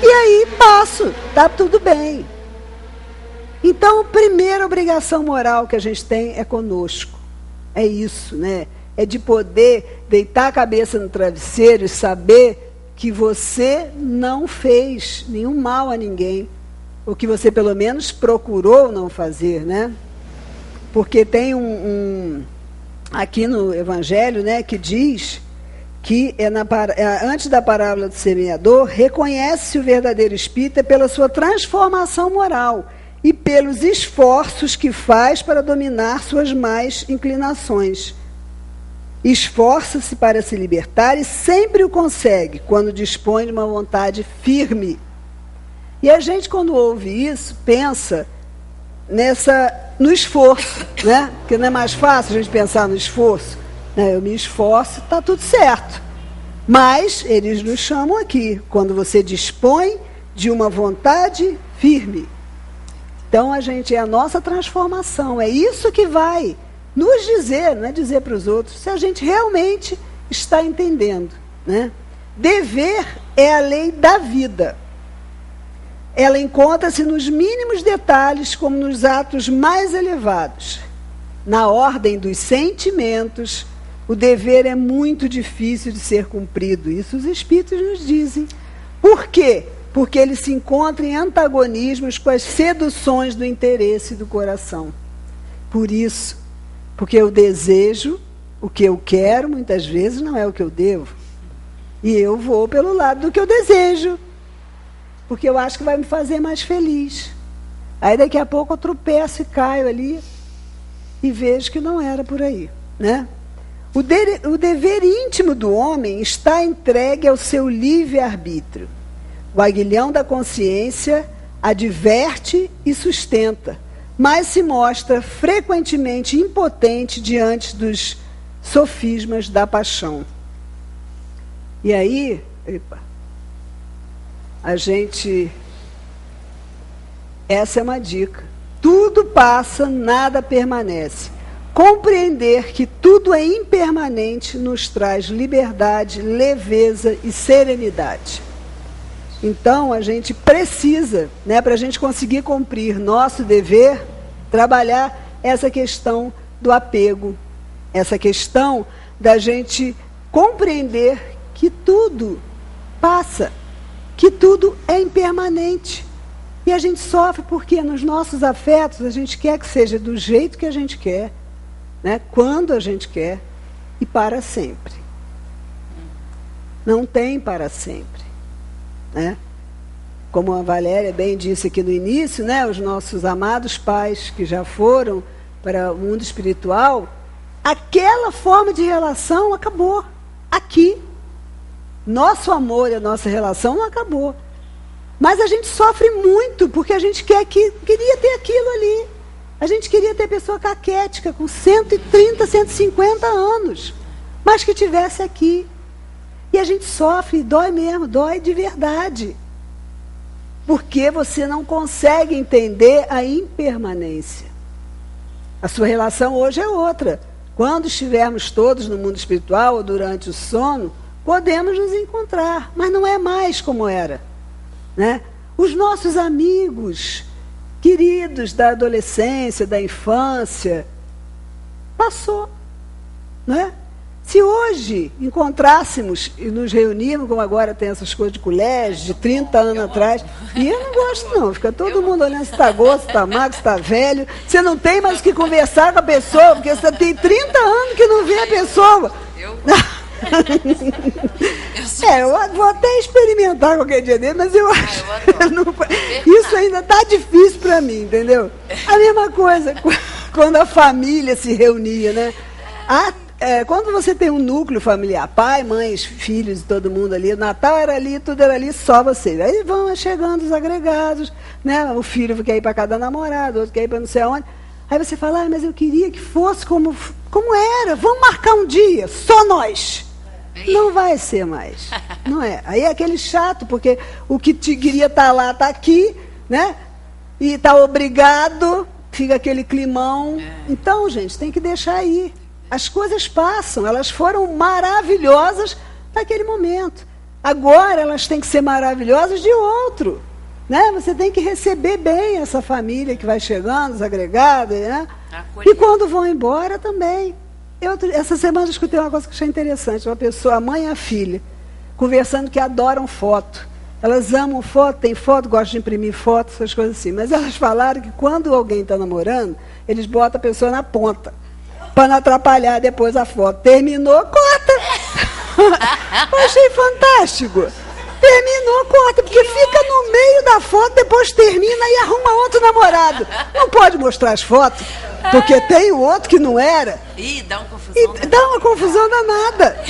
E aí passo, tá tudo bem. Então, a primeira obrigação moral que a gente tem é conosco. É isso, né? É de poder deitar a cabeça no travesseiro e saber que você não fez nenhum mal a ninguém. Ou que você, pelo menos, procurou não fazer, né? Porque tem aqui no Evangelho, né, que diz que antes da parábola do semeador, reconhece o verdadeiro espírita pela sua transformação moral e pelos esforços que faz para dominar suas más inclinações. Esforça-se para se libertar e sempre o consegue, quando dispõe de uma vontade firme. E a gente, quando ouve isso, pensa no esforço, né? Porque não é mais fácil a gente pensar no esforço. Né? Eu me esforço, está tudo certo. Mas eles nos chamam aqui, quando você dispõe de uma vontade firme. Então, é a nossa transformação. É isso que vai nos dizer, não é dizer para os outros, se a gente realmente está entendendo. Né? Dever é a lei da vida. Ela encontra-se nos mínimos detalhes, como nos atos mais elevados. Na ordem dos sentimentos, o dever é muito difícil de ser cumprido. Isso os espíritos nos dizem. Por quê? Porque ele se encontra em antagonismos com as seduções do interesse do coração. Por isso, porque eu desejo, o que eu quero, muitas vezes não é o que eu devo. E eu vou pelo lado do que eu desejo, porque eu acho que vai me fazer mais feliz. Aí daqui a pouco eu tropeço e caio ali e vejo que não era por aí, né? O dever íntimo do homem está entregue ao seu livre-arbítrio. O aguilhão da consciência adverte e sustenta, mas se mostra frequentemente impotente diante dos sofismas da paixão. E aí, essa é uma dica. Tudo passa, nada permanece. Compreender que tudo é impermanente nos traz liberdade, leveza e serenidade. Então, a gente precisa, né, para a gente conseguir cumprir nosso dever, trabalhar essa questão do apego, essa questão da gente compreender que tudo passa, que tudo é impermanente. E a gente sofre porque nos nossos afetos a gente quer que seja do jeito que a gente quer, né, quando a gente quer e para sempre. Não tem para sempre. Né? Como a Valéria bem disse aqui no início, né, os nossos amados pais que já foram para o mundo espiritual, aquela forma de relação acabou aqui. Nosso amor e a nossa relação não acabou. Mas a gente sofre muito porque a gente queria ter aquilo ali. A gente queria ter pessoa caquética com 130, 150 anos, mas que tivesse aqui. E a gente sofre, dói mesmo, dói de verdade. Porque você não consegue entender a impermanência. A sua relação hoje é outra. Quando estivermos todos no mundo espiritual ou durante o sono, podemos nos encontrar, mas não é mais como era. Né? Os nossos amigos queridos da adolescência, da infância, passou. Não é? Se hoje encontrássemos e nos reunirmos, como agora tem essas coisas de colégio, de 30 anos atrás, e eu não gosto não, fica todo mundo olhando se está gordo, se está magro, se está velho, você não tem mais o que conversar com a pessoa, porque você tem 30 anos que não vê a pessoa. Eu vou até experimentar qualquer dia dele, mas eu acho isso ainda está difícil para mim, entendeu? A mesma coisa quando a família se reunia, né? Quando você tem um núcleo familiar, pai, mãe, filhos, todo mundo ali, o Natal era ali, tudo era ali, só você. Aí vão chegando os agregados, né? O filho quer ir para cada namorado, outro quer ir para não sei aonde. Aí você fala, mas eu queria que fosse como era, vamos marcar um dia, só nós. Não vai ser mais, não é? Aí é aquele chato, porque o que te queria estar lá, está aqui, né? E está obrigado, fica aquele climão. Então, gente, tem que deixar aí. As coisas passam, elas foram maravilhosas naquele momento. Agora elas têm que ser maravilhosas de outro. Né? Você tem que receber bem essa família que vai chegando, os agregados, né? E quando vão embora também. Essa semana eu escutei uma coisa que achei interessante. Uma pessoa, a mãe e a filha, conversando que adoram foto. Elas amam foto, tem foto, gostam de imprimir foto, essas coisas assim. Mas elas falaram que quando alguém está namorando, eles botam a pessoa na ponta, para não atrapalhar depois a foto. Terminou, corta. Eu achei fantástico. Terminou, corta, porque fica no meio da foto, depois termina e arruma outro namorado. Não pode mostrar as fotos, porque tem o outro que não era. Ih, dá uma confusão. E dá uma confusão danada.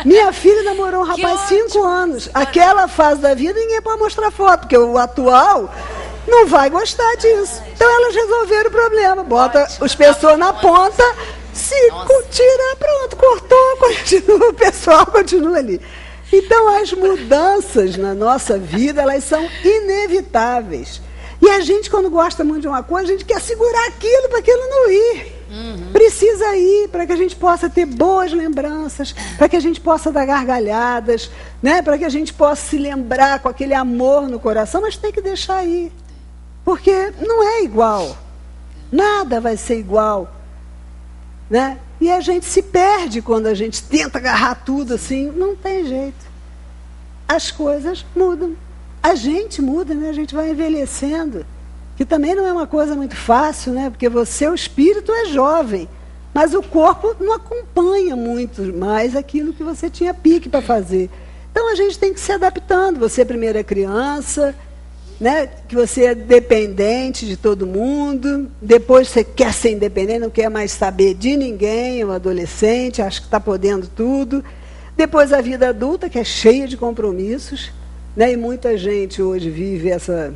Minha filha namorou um rapaz 5 anos. Aquela fase da vida ninguém pode mostrar foto, porque o atual não vai gostar disso. Então elas resolveram o problema. Bota as pessoas na ponta, se tira, pronto, cortou, continua, o pessoal continua ali. Então as mudanças na nossa vida, elas são inevitáveis. E a gente, quando gosta muito de uma coisa, a gente quer segurar aquilo para aquilo não ir. Precisa ir para que a gente possa ter boas lembranças, para que a gente possa dar gargalhadas, né? Para que a gente possa se lembrar com aquele amor no coração, mas tem que deixar ir. Porque não é igual. Nada vai ser igual. Né? E a gente se perde quando a gente tenta agarrar tudo assim. Não tem jeito. As coisas mudam. A gente muda, né? A gente vai envelhecendo. Que também não é uma coisa muito fácil, né? Porque você, o espírito, é jovem. Mas o corpo não acompanha muito mais aquilo que você tinha pique para fazer. Então a gente tem que se adaptando. Você primeiro é criança, né? Que você é dependente de todo mundo. Depois você quer ser independente, não quer mais saber de ninguém. É um adolescente, acha que está podendo tudo. Depois a vida adulta, que é cheia de compromissos. Né? E muita gente hoje vive essa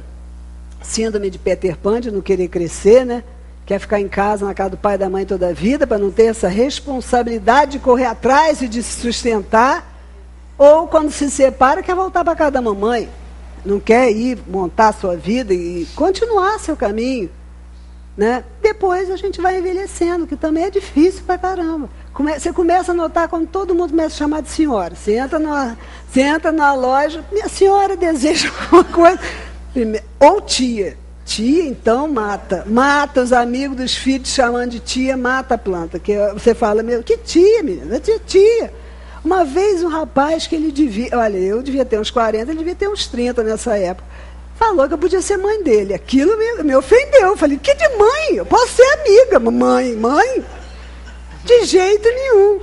síndrome de Peter Pan, de não querer crescer, né? Quer ficar em casa, na casa do pai e da mãe toda a vida, para não ter essa responsabilidade de correr atrás e de se sustentar. Ou quando se separa, quer voltar para casa da mamãe. Não quer ir montar a sua vida e continuar seu caminho. Né? Depois a gente vai envelhecendo, que também é difícil pra caramba. Você começa a notar quando todo mundo começa a chamar de senhora. Você entra na loja, minha senhora deseja alguma coisa. Ou tia. Tia, então, mata. Mata os amigos dos filhos chamando de tia, mata a planta. Que você fala, meu, que tia, menina? Tia. Uma vez um rapaz que ele devia... Olha, eu devia ter uns 40, ele devia ter uns 30 nessa época. Falou que eu podia ser mãe dele. Aquilo me ofendeu. Eu falei, que de mãe? Eu posso ser amiga. Mãe? De jeito nenhum.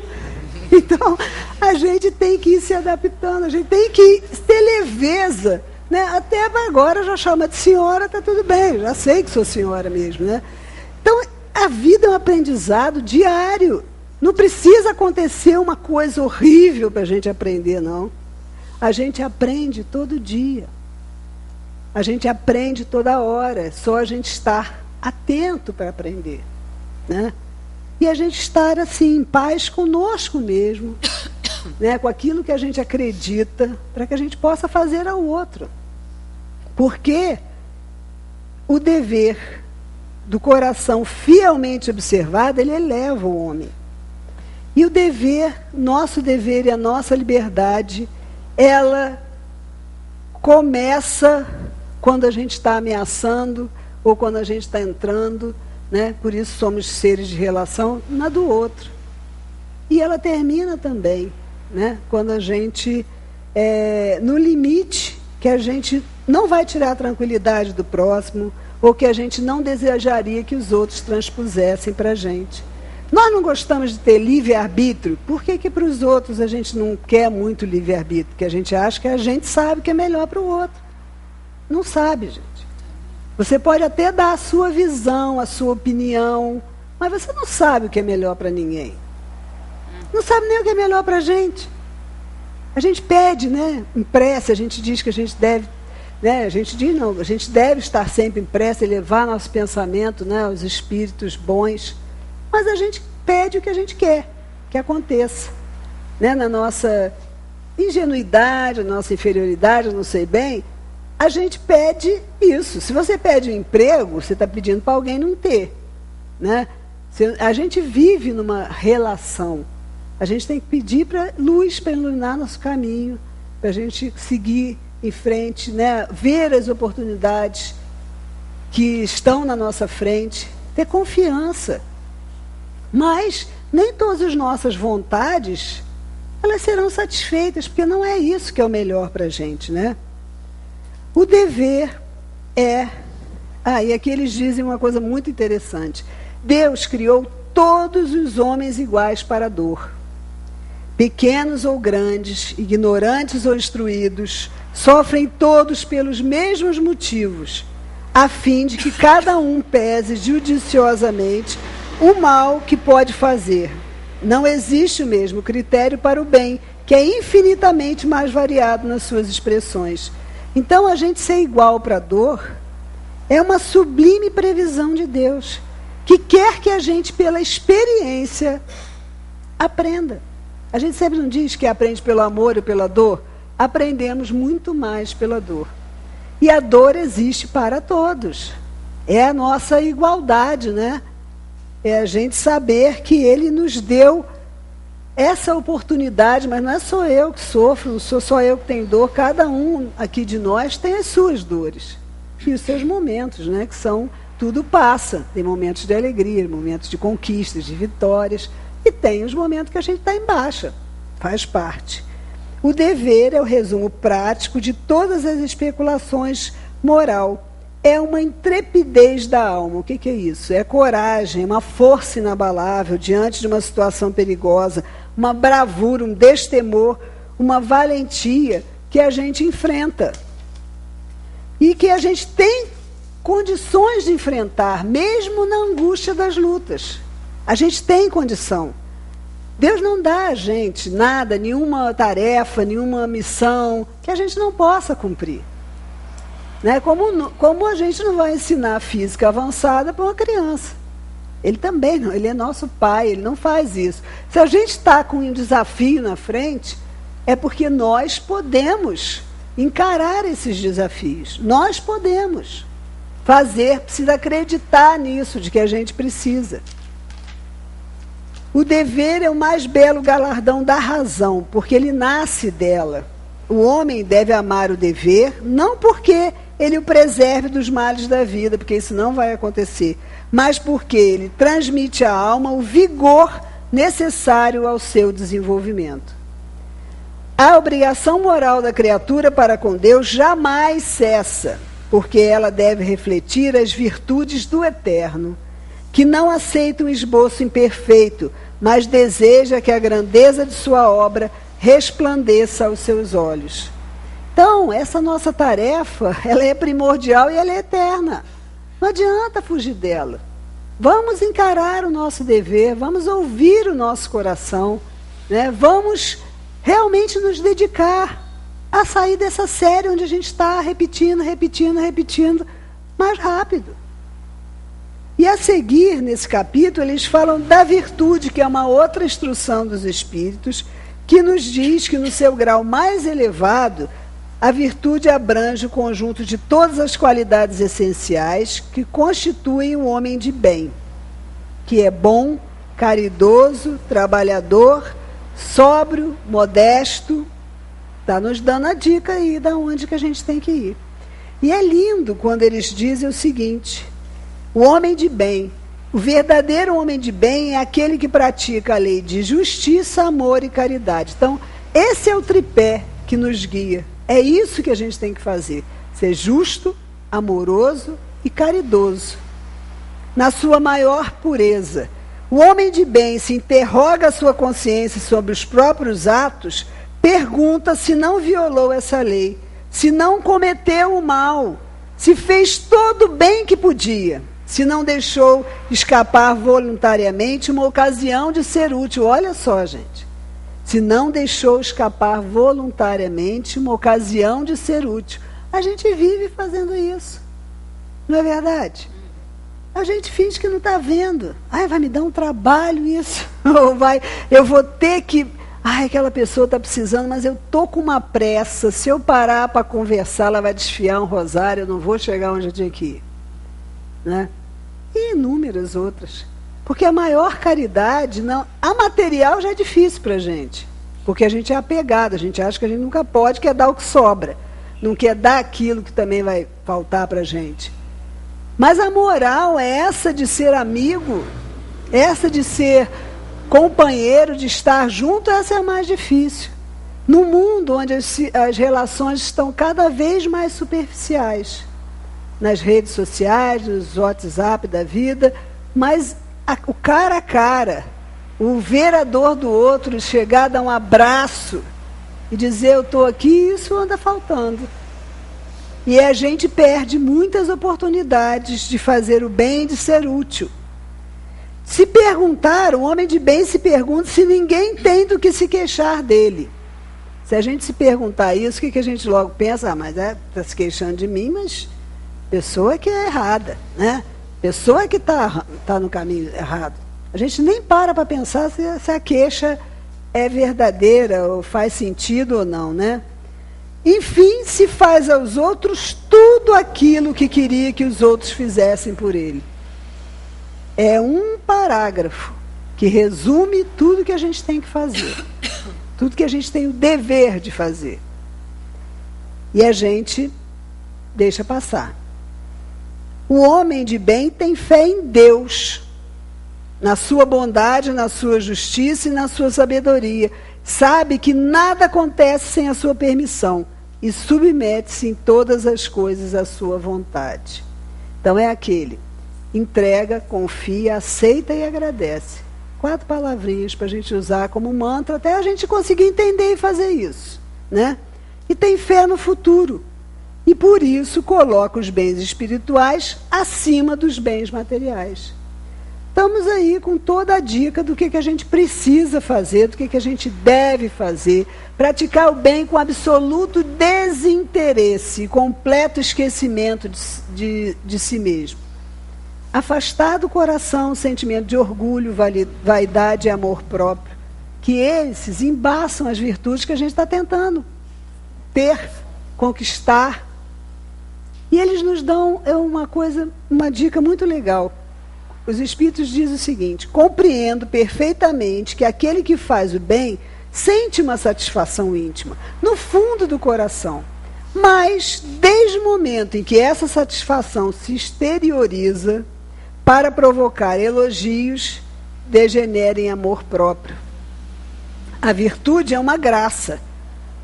Então, a gente tem que ir se adaptando. A gente tem que ter leveza. Né? Até agora já chama de senhora, está tudo bem. Já sei que sou senhora mesmo. Né? Então, a vida é um aprendizado diário. Não precisa acontecer uma coisa horrível para a gente aprender, não. A gente aprende todo dia. A gente aprende toda hora, é só a gente estar atento para aprender. Né? E a gente estar assim, em paz conosco mesmo, né? Com aquilo que a gente acredita, para que a gente possa fazer ao outro. Porque o dever do coração fielmente observado, ele eleva o homem. E o dever, nosso dever e a nossa liberdade, ela começa quando a gente está ameaçando ou quando a gente está entrando, né? Por isso somos seres de relação, na do outro. E ela termina também, né? Quando a gente, no limite, que a gente não vai tirar a tranquilidade do próximo ou que a gente não desejaria que os outros transpusessem para a gente. Nós não gostamos de ter livre-arbítrio, por que para os outros a gente não quer muito livre-arbítrio? Porque a gente acha que a gente sabe o que é melhor para o outro. Não sabe, gente. Você pode até dar a sua visão, a sua opinião, mas você não sabe o que é melhor para ninguém. Não sabe nem o que é melhor para a gente. A gente pede, né? Em prece, a gente diz que a gente deve, né? A gente diz não, a gente deve estar sempre em prece, elevar nosso pensamento, né? Aos espíritos bons. Mas a gente pede o que a gente quer que aconteça. Né? Na nossa ingenuidade, na nossa inferioridade, eu não sei bem, a gente pede isso. Se você pede um emprego, você está pedindo para alguém não ter. Né? A gente vive numa relação. A gente tem que pedir para luz para iluminar nosso caminho. para a gente seguir em frente, né? Ver as oportunidades que estão na nossa frente, ter confiança. Mas nem todas as nossas vontades, elas serão satisfeitas, porque não é isso que é o melhor para a gente, né? O dever é... e aqui eles dizem uma coisa muito interessante. Deus criou todos os homens iguais para a dor. Pequenos ou grandes, ignorantes ou instruídos, sofrem todos pelos mesmos motivos, a fim de que cada um pese judiciosamente o mal que pode fazer. Não existe o mesmo critério para o bem, que é infinitamente mais variado nas suas expressões. Então, a gente ser igual para a dor é uma sublime previsão de Deus, que quer que a gente, pela experiência, aprenda. A gente sempre não diz que aprende pelo amor ou pela dor. Aprendemos muito mais pela dor. E a dor existe para todos. É a nossa igualdade, né? É a gente saber que Ele nos deu essa oportunidade, mas não é só eu que sofro, não sou só eu que tenho dor. Cada um aqui de nós tem as suas dores. E os seus momentos, né? Que são, tudo passa. Tem momentos de alegria, momentos de conquistas, de vitórias. E tem os momentos que a gente está em baixa. Faz parte. O dever é o resumo prático de todas as especulações moral. É uma intrepidez da alma. O que é isso? É coragem, uma força inabalável diante de uma situação perigosa, uma bravura, um destemor, uma valentia que a gente enfrenta. E que a gente tem condições de enfrentar, mesmo na angústia das lutas. A gente tem condição. Deus não dá a gente nada, nenhuma tarefa, nenhuma missão que a gente não possa cumprir. Né? Como a gente não vai ensinar física avançada para uma criança. Ele também não, ele é nosso pai, ele não faz isso. Se a gente está com um desafio na frente, é porque nós podemos encarar esses desafios. Nós podemos fazer, precisa acreditar nisso, de que a gente precisa. O dever é o mais belo galardão da razão, porque ele nasce dela. O homem deve amar o dever, não porque ele o preserve dos males da vida, porque isso não vai acontecer, mas porque ele transmite à alma o vigor necessário ao seu desenvolvimento. A obrigação moral da criatura para com Deus jamais cessa, porque ela deve refletir as virtudes do Eterno, que não aceita um esboço imperfeito, mas deseja que a grandeza de sua obra resplandeça aos seus olhos. Então, essa nossa tarefa, ela é primordial e ela é eterna. Não adianta fugir dela. Vamos encarar o nosso dever, vamos ouvir o nosso coração, né? Vamos realmente nos dedicar a sair dessa série onde a gente está repetindo, mais rápido. E a seguir, nesse capítulo, eles falam da virtude, que é uma outra instrução dos Espíritos, que nos diz que no seu grau mais elevado, a virtude abrange o conjunto de todas as qualidades essenciais que constituem um homem de bem, que é bom, caridoso, trabalhador, sóbrio, modesto. Está nos dando a dica aí de onde que a gente tem que ir. E é lindo quando eles dizem o seguinte: o homem de bem, o verdadeiro homem de bem é aquele que pratica a lei de justiça, amor e caridade. Então, esse é o tripé que nos guia. É isso que a gente tem que fazer. Ser justo, amoroso e caridoso. Na sua maior pureza. O homem de bem se interroga a sua consciência sobre os próprios atos, pergunta se não violou essa lei, se não cometeu o mal, se fez todo o bem que podia, se não deixou escapar voluntariamente uma ocasião de ser útil. Olha só, gente. Se não deixou escapar voluntariamente uma ocasião de ser útil. A gente vive fazendo isso. Não é verdade? A gente finge que não está vendo. Ai, vai me dar um trabalho isso. Ou eu vou ter que... Ai, aquela pessoa está precisando, mas eu estou com uma pressa. Se eu parar para conversar, ela vai desfiar um rosário, eu não vou chegar onde eu tinha que ir. Né? E inúmeras outras. Porque a maior caridade, não, a material já é difícil para a gente. Porque a gente é apegado, a gente acha que a gente nunca pode, quer dar o que sobra. Não quer dar aquilo que também vai faltar para a gente. Mas a moral é essa de ser amigo, essa de ser companheiro, de estar junto, essa é a mais difícil. No mundo onde as relações estão cada vez mais superficiais, nas redes sociais, nos WhatsApp da vida, mas o cara a cara, o ver a dor do outro, chegar a dar um abraço e dizer eu estou aqui, isso anda faltando. E a gente perde muitas oportunidades de fazer o bem, de ser útil. Se perguntar, um homem de bem se pergunta se ninguém tem do que se queixar dele. Se a gente se perguntar isso, o que a gente logo pensa? Ah, mas está se queixando de mim, mas pessoa que é errada, né? Pessoa que tá no caminho errado. A gente nem para pensar se a queixa é verdadeira, ou faz sentido ou não, né? Enfim, se faz aos outros tudo aquilo que queria que os outros fizessem por ele. É um parágrafo que resume tudo que a gente tem que fazer. Tudo que a gente tem o dever de fazer. E a gente deixa passar. O homem de bem tem fé em Deus, na sua bondade, na sua justiça e na sua sabedoria. Sabe que nada acontece sem a sua permissão e submete-se em todas as coisas à sua vontade. Então é aquele, entrega, confia, aceita e agradece. 4 palavrinhas para a gente usar como mantra, até a gente conseguir entender e fazer isso, né? E tem fé no futuro. E por isso coloca os bens espirituais acima dos bens materiais. Estamos aí com toda a dica do que a gente precisa fazer, do que a gente deve fazer. Praticar o bem com absoluto desinteresse, completo esquecimento de si mesmo. Afastar do coração o sentimento de orgulho, vaidade e amor próprio, que esses embaçam as virtudes que a gente está tentando ter, conquistar. E eles nos dão uma dica muito legal. Os Espíritos dizem o seguinte: compreendo perfeitamente que aquele que faz o bem sente uma satisfação íntima, no fundo do coração. Mas, desde o momento em que essa satisfação se exterioriza, para provocar elogios, degenera em amor próprio. A virtude é uma graça,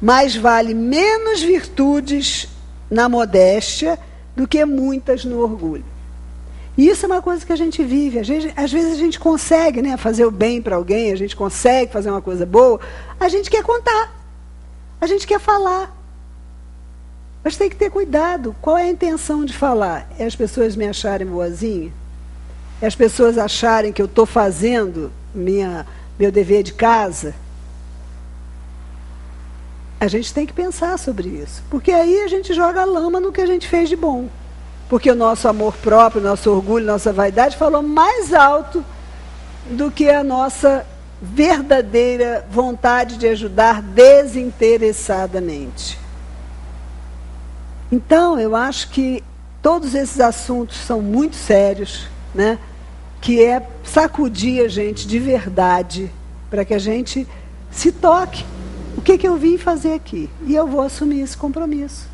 mas vale menos virtudes na modéstia do que muitas no orgulho. E isso é uma coisa que a gente vive. Às vezes a gente consegue, né, fazer o bem para alguém, a gente consegue fazer uma coisa boa, a gente quer contar, a gente quer falar. Mas tem que ter cuidado. Qual é a intenção de falar? É as pessoas me acharem boazinha? É as pessoas acharem que eu estou fazendo meu dever de casa? A gente tem que pensar sobre isso. Porque aí a gente joga lama no que a gente fez de bom. Porque o nosso amor próprio, nosso orgulho, nossa vaidade falou mais alto do que a nossa verdadeira vontade de ajudar desinteressadamente. Então, eu acho que todos esses assuntos são muito sérios, né? Que é sacudir a gente de verdade, para que a gente se toque. O que eu vim fazer aqui? E eu vou assumir esse compromisso.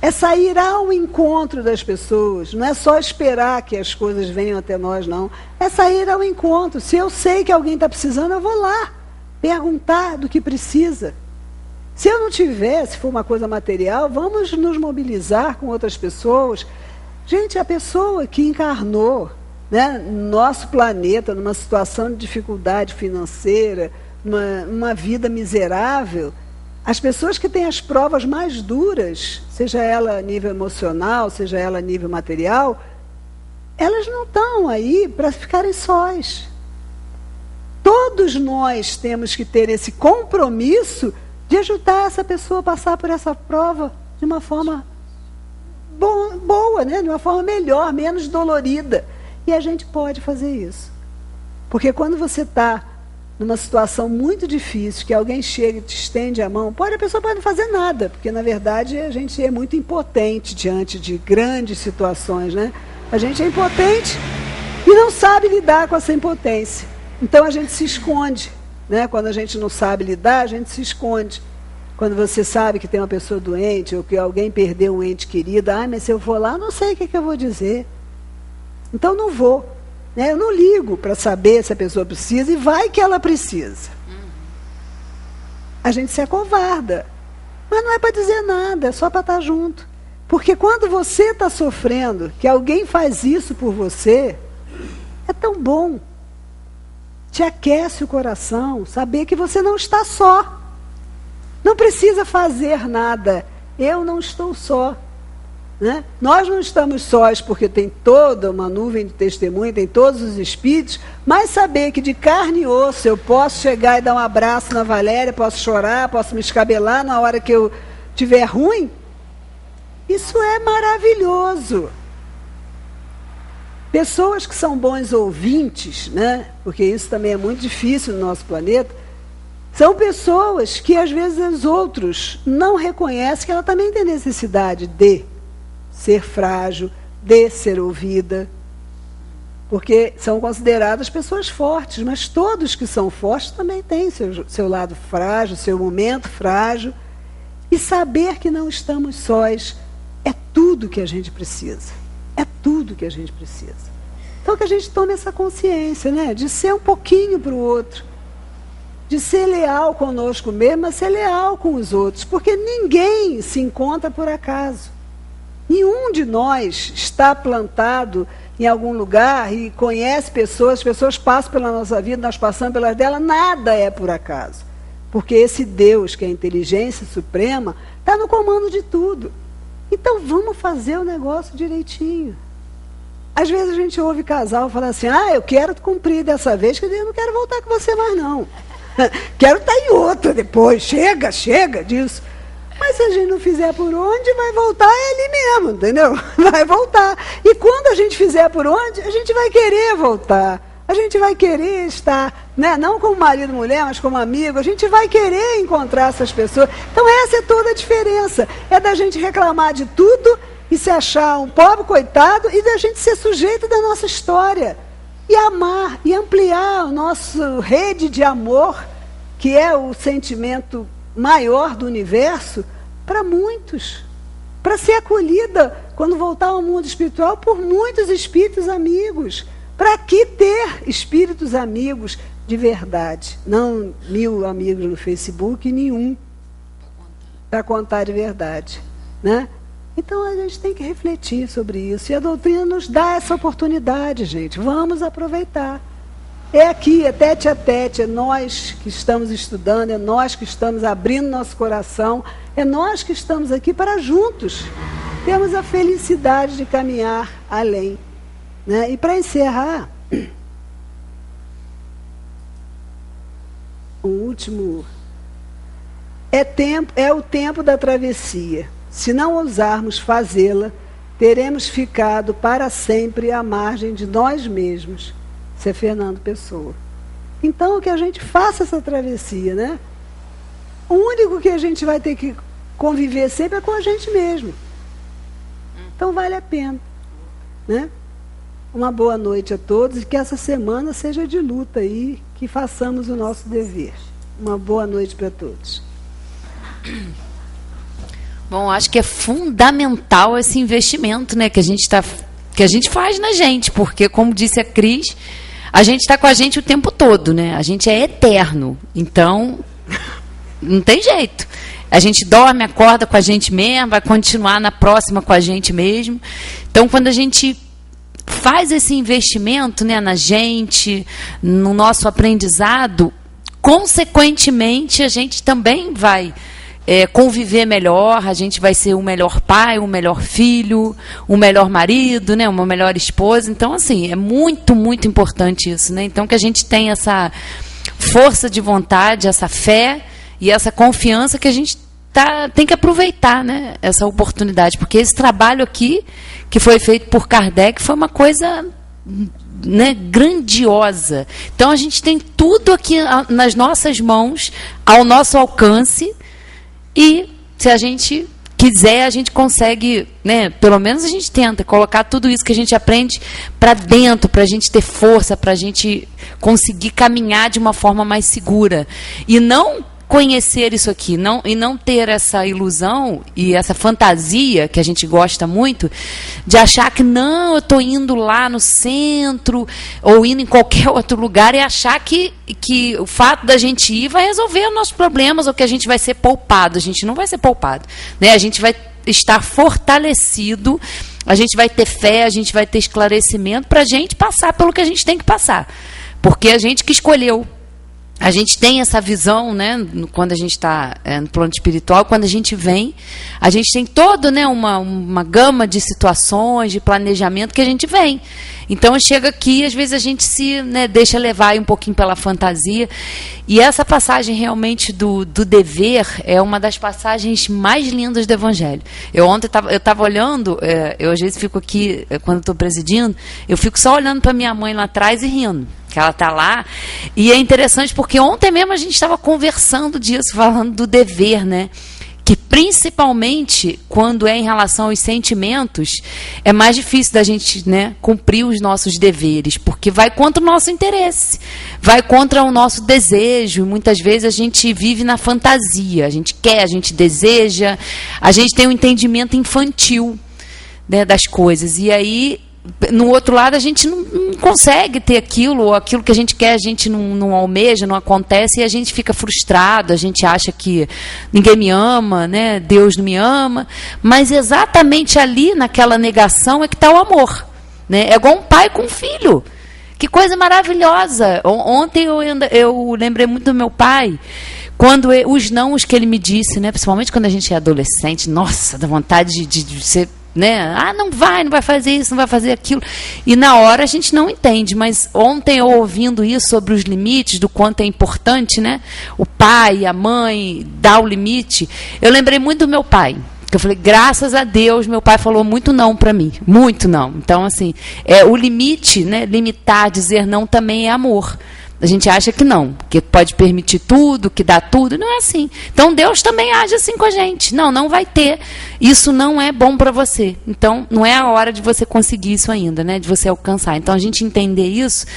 É sair ao encontro das pessoas, não é só esperar que as coisas venham até nós, não. É sair ao encontro. Se eu sei que alguém está precisando, eu vou lá perguntar do que precisa. Se eu não tiver, se for uma coisa material, vamos nos mobilizar com outras pessoas. Gente, a pessoa que encarnou, né, no nosso planeta, numa situação de dificuldade financeira, numa vida miserável, as pessoas que têm as provas mais duras, seja ela a nível emocional, seja ela a nível material, elas não estão aí para ficarem sós. Todos nós temos que ter esse compromisso de ajudar essa pessoa a passar por essa prova de uma forma boa, né? De uma forma melhor, menos dolorida. E a gente pode fazer isso. Porque quando você está numa situação muito difícil, que alguém chega e te estende a mão, a pessoa pode não fazer nada, porque, na verdade, a gente é muito impotente diante de grandes situações, né? A gente é impotente e não sabe lidar com essa impotência. Então, a gente se esconde, né? Quando a gente não sabe lidar, a gente se esconde. Quando você sabe que tem uma pessoa doente ou que alguém perdeu um ente querido, mas se eu for lá, não sei o que eu vou dizer. Então não vou. Né? Eu não ligo para saber se a pessoa precisa e vai que ela precisa. A gente se acovarda. Mas não é para dizer nada, é só para estar junto. Porque quando você está sofrendo, que alguém faz isso por você, é tão bom. Te aquece o coração, saber que você não está só. Não precisa fazer nada. Eu não estou só. Né? Nós não estamos sós porque tem toda uma nuvem de testemunha, tem todos os espíritos, mas saber que de carne e osso eu posso chegar e dar um abraço na Valéria, posso chorar, posso me escabelar na hora que eu estiver ruim, isso é maravilhoso. Pessoas que são bons ouvintes, né? Porque isso também é muito difícil no nosso planeta, são pessoas que às vezes os outros não reconhecem que ela também tem necessidade de ser frágil, de ser ouvida, porque são consideradas pessoas fortes, mas todos que são fortes também têm seu lado frágil, seu momento frágil, e saber que não estamos sós é tudo que a gente precisa, é tudo que a gente precisa. Então que a gente tome essa consciência, né, de ser um pouquinho para o outro, de ser leal conosco mesmo, mas ser leal com os outros, porque ninguém se encontra por acaso. Nenhum de nós está plantado em algum lugar e conhece pessoas, as pessoas passam pela nossa vida, nós passamos pelas dela, nada é por acaso. Porque esse Deus, que é a inteligência suprema, está no comando de tudo. Então vamos fazer o negócio direitinho. Às vezes a gente ouve casal falar assim, eu quero cumprir dessa vez, que eu não quero voltar com você mais não. Quero estar em outra depois, chega disso. Mas se a gente não fizer por onde, vai voltar ali mesmo, entendeu? Vai voltar. E quando a gente fizer por onde, a gente vai querer voltar. A gente vai querer estar, né? Não como marido e mulher, mas como amigo. A gente vai querer encontrar essas pessoas. Então essa é toda a diferença. É da gente reclamar de tudo e se achar um pobre coitado e da gente ser sujeito da nossa história. E amar, e ampliar a nossa rede de amor, que é o sentimento maior do universo, para muitos, para ser acolhida quando voltar ao mundo espiritual por muitos espíritos amigos, para aqui ter espíritos amigos de verdade, não 1000 amigos no Facebook e nenhum para contar de verdade, né? Então a gente tem que refletir sobre isso, e a doutrina nos dá essa oportunidade, gente, vamos aproveitar. É aqui, é tete a tete, é nós que estamos estudando, é nós que estamos abrindo nosso coração, é nós que estamos aqui para juntos termos a felicidade de caminhar além. Né? E para encerrar, o último, é o tempo da travessia. Se não ousarmos fazê-la, teremos ficado para sempre à margem de nós mesmos. Isso é Fernando Pessoa. Então, que a gente faça essa travessia, né? O único que a gente vai ter que conviver sempre é com a gente mesmo. Então, vale a pena, né? Uma boa noite a todos e que essa semana seja de luta aí, que façamos o nosso dever. Uma boa noite para todos. Bom, acho que é fundamental esse investimento, né, que a gente faz na gente, porque, como disse a Cris, a gente está com a gente o tempo todo, né? A gente é eterno, então não tem jeito. A gente dorme, acorda com a gente mesmo, vai continuar na próxima com a gente mesmo. Então, quando a gente faz esse investimento, né, na gente, no nosso aprendizado, consequentemente a gente também vai conviver melhor, a gente vai ser um melhor pai, um melhor filho, um melhor marido, né, uma melhor esposa. Então, assim, é muito, muito importante isso, né? Então, que a gente tenha essa força de vontade, essa fé e essa confiança que a gente tem que aproveitar, né, essa oportunidade, porque esse trabalho aqui, que foi feito por Kardec, foi uma coisa, né, grandiosa. Então, a gente tem tudo aqui nas nossas mãos, ao nosso alcance, e se a gente quiser, a gente consegue, né, pelo menos a gente tenta colocar tudo isso que a gente aprende para dentro, para a gente ter força, para a gente conseguir caminhar de uma forma mais segura. E não conhecer isso aqui, e não ter essa ilusão e essa fantasia que a gente gosta muito de achar que não, eu estou indo lá no centro ou indo em qualquer outro lugar e achar que o fato da gente ir vai resolver os nossos problemas ou que a gente vai ser poupado. A gente não vai ser poupado, né? A gente vai estar fortalecido, a gente vai ter fé, a gente vai ter esclarecimento para a gente passar pelo que a gente tem que passar, porque a gente que escolheu. A gente tem essa visão, né, quando a gente está no plano espiritual, quando a gente vem, a gente tem todo, né, uma gama de situações, de planejamento que a gente vem. Então, chega aqui, às vezes a gente se, né, deixa levar aí um pouquinho pela fantasia. E essa passagem realmente do dever é uma das passagens mais lindas do Evangelho. Ontem eu estava olhando, eu às vezes fico aqui, quando estou presidindo, eu fico só olhando para minha mãe lá atrás e rindo. Que ela está lá, e é interessante porque ontem mesmo a gente estava conversando disso, falando do dever, né? Que principalmente quando é em relação aos sentimentos, é mais difícil da gente, né, cumprir os nossos deveres, porque vai contra o nosso interesse, vai contra o nosso desejo, e muitas vezes a gente vive na fantasia, a gente quer, a gente deseja, a gente tem um entendimento infantil, né, das coisas, e aí no outro lado a gente não consegue ter aquilo, ou aquilo que a gente quer a gente não almeja, não acontece, e a gente fica frustrado, a gente acha que ninguém me ama, né? Deus não me ama, mas exatamente ali naquela negação é que está o amor, né? É igual um pai com um filho, que coisa maravilhosa. Ontem eu lembrei muito do meu pai, quando os nãos que ele me disse, né? Principalmente quando a gente é adolescente, nossa, dá vontade de ser, né? Ah, não vai fazer isso, não vai fazer aquilo. E na hora a gente não entende, mas ontem eu ouvindo isso sobre os limites, do quanto é importante, né? O pai, a mãe, dar o limite. Eu lembrei muito do meu pai, que eu falei, graças a Deus, meu pai falou muito não para mim, muito não. Então, assim, o limite, né? Limitar, dizer não também é amor. A gente acha que não, que pode permitir tudo, que dá tudo. Não é assim. Então, Deus também age assim com a gente. Não vai ter. Isso não é bom para você. Então, não é a hora de você conseguir isso ainda, né? De você alcançar. Então, a gente entender isso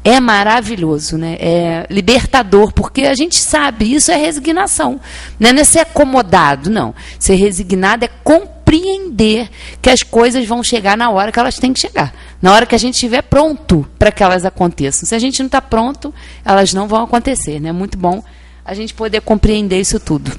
é maravilhoso, né? É libertador, porque a gente sabe, isso é resignação. Não é ser acomodado, não. Ser resignado é compreender que as coisas vão chegar na hora que elas têm que chegar. Na hora que a gente estiver pronto para que elas aconteçam. Se a gente não está pronto, elas não vão acontecer, né? É muito bom a gente poder compreender isso tudo.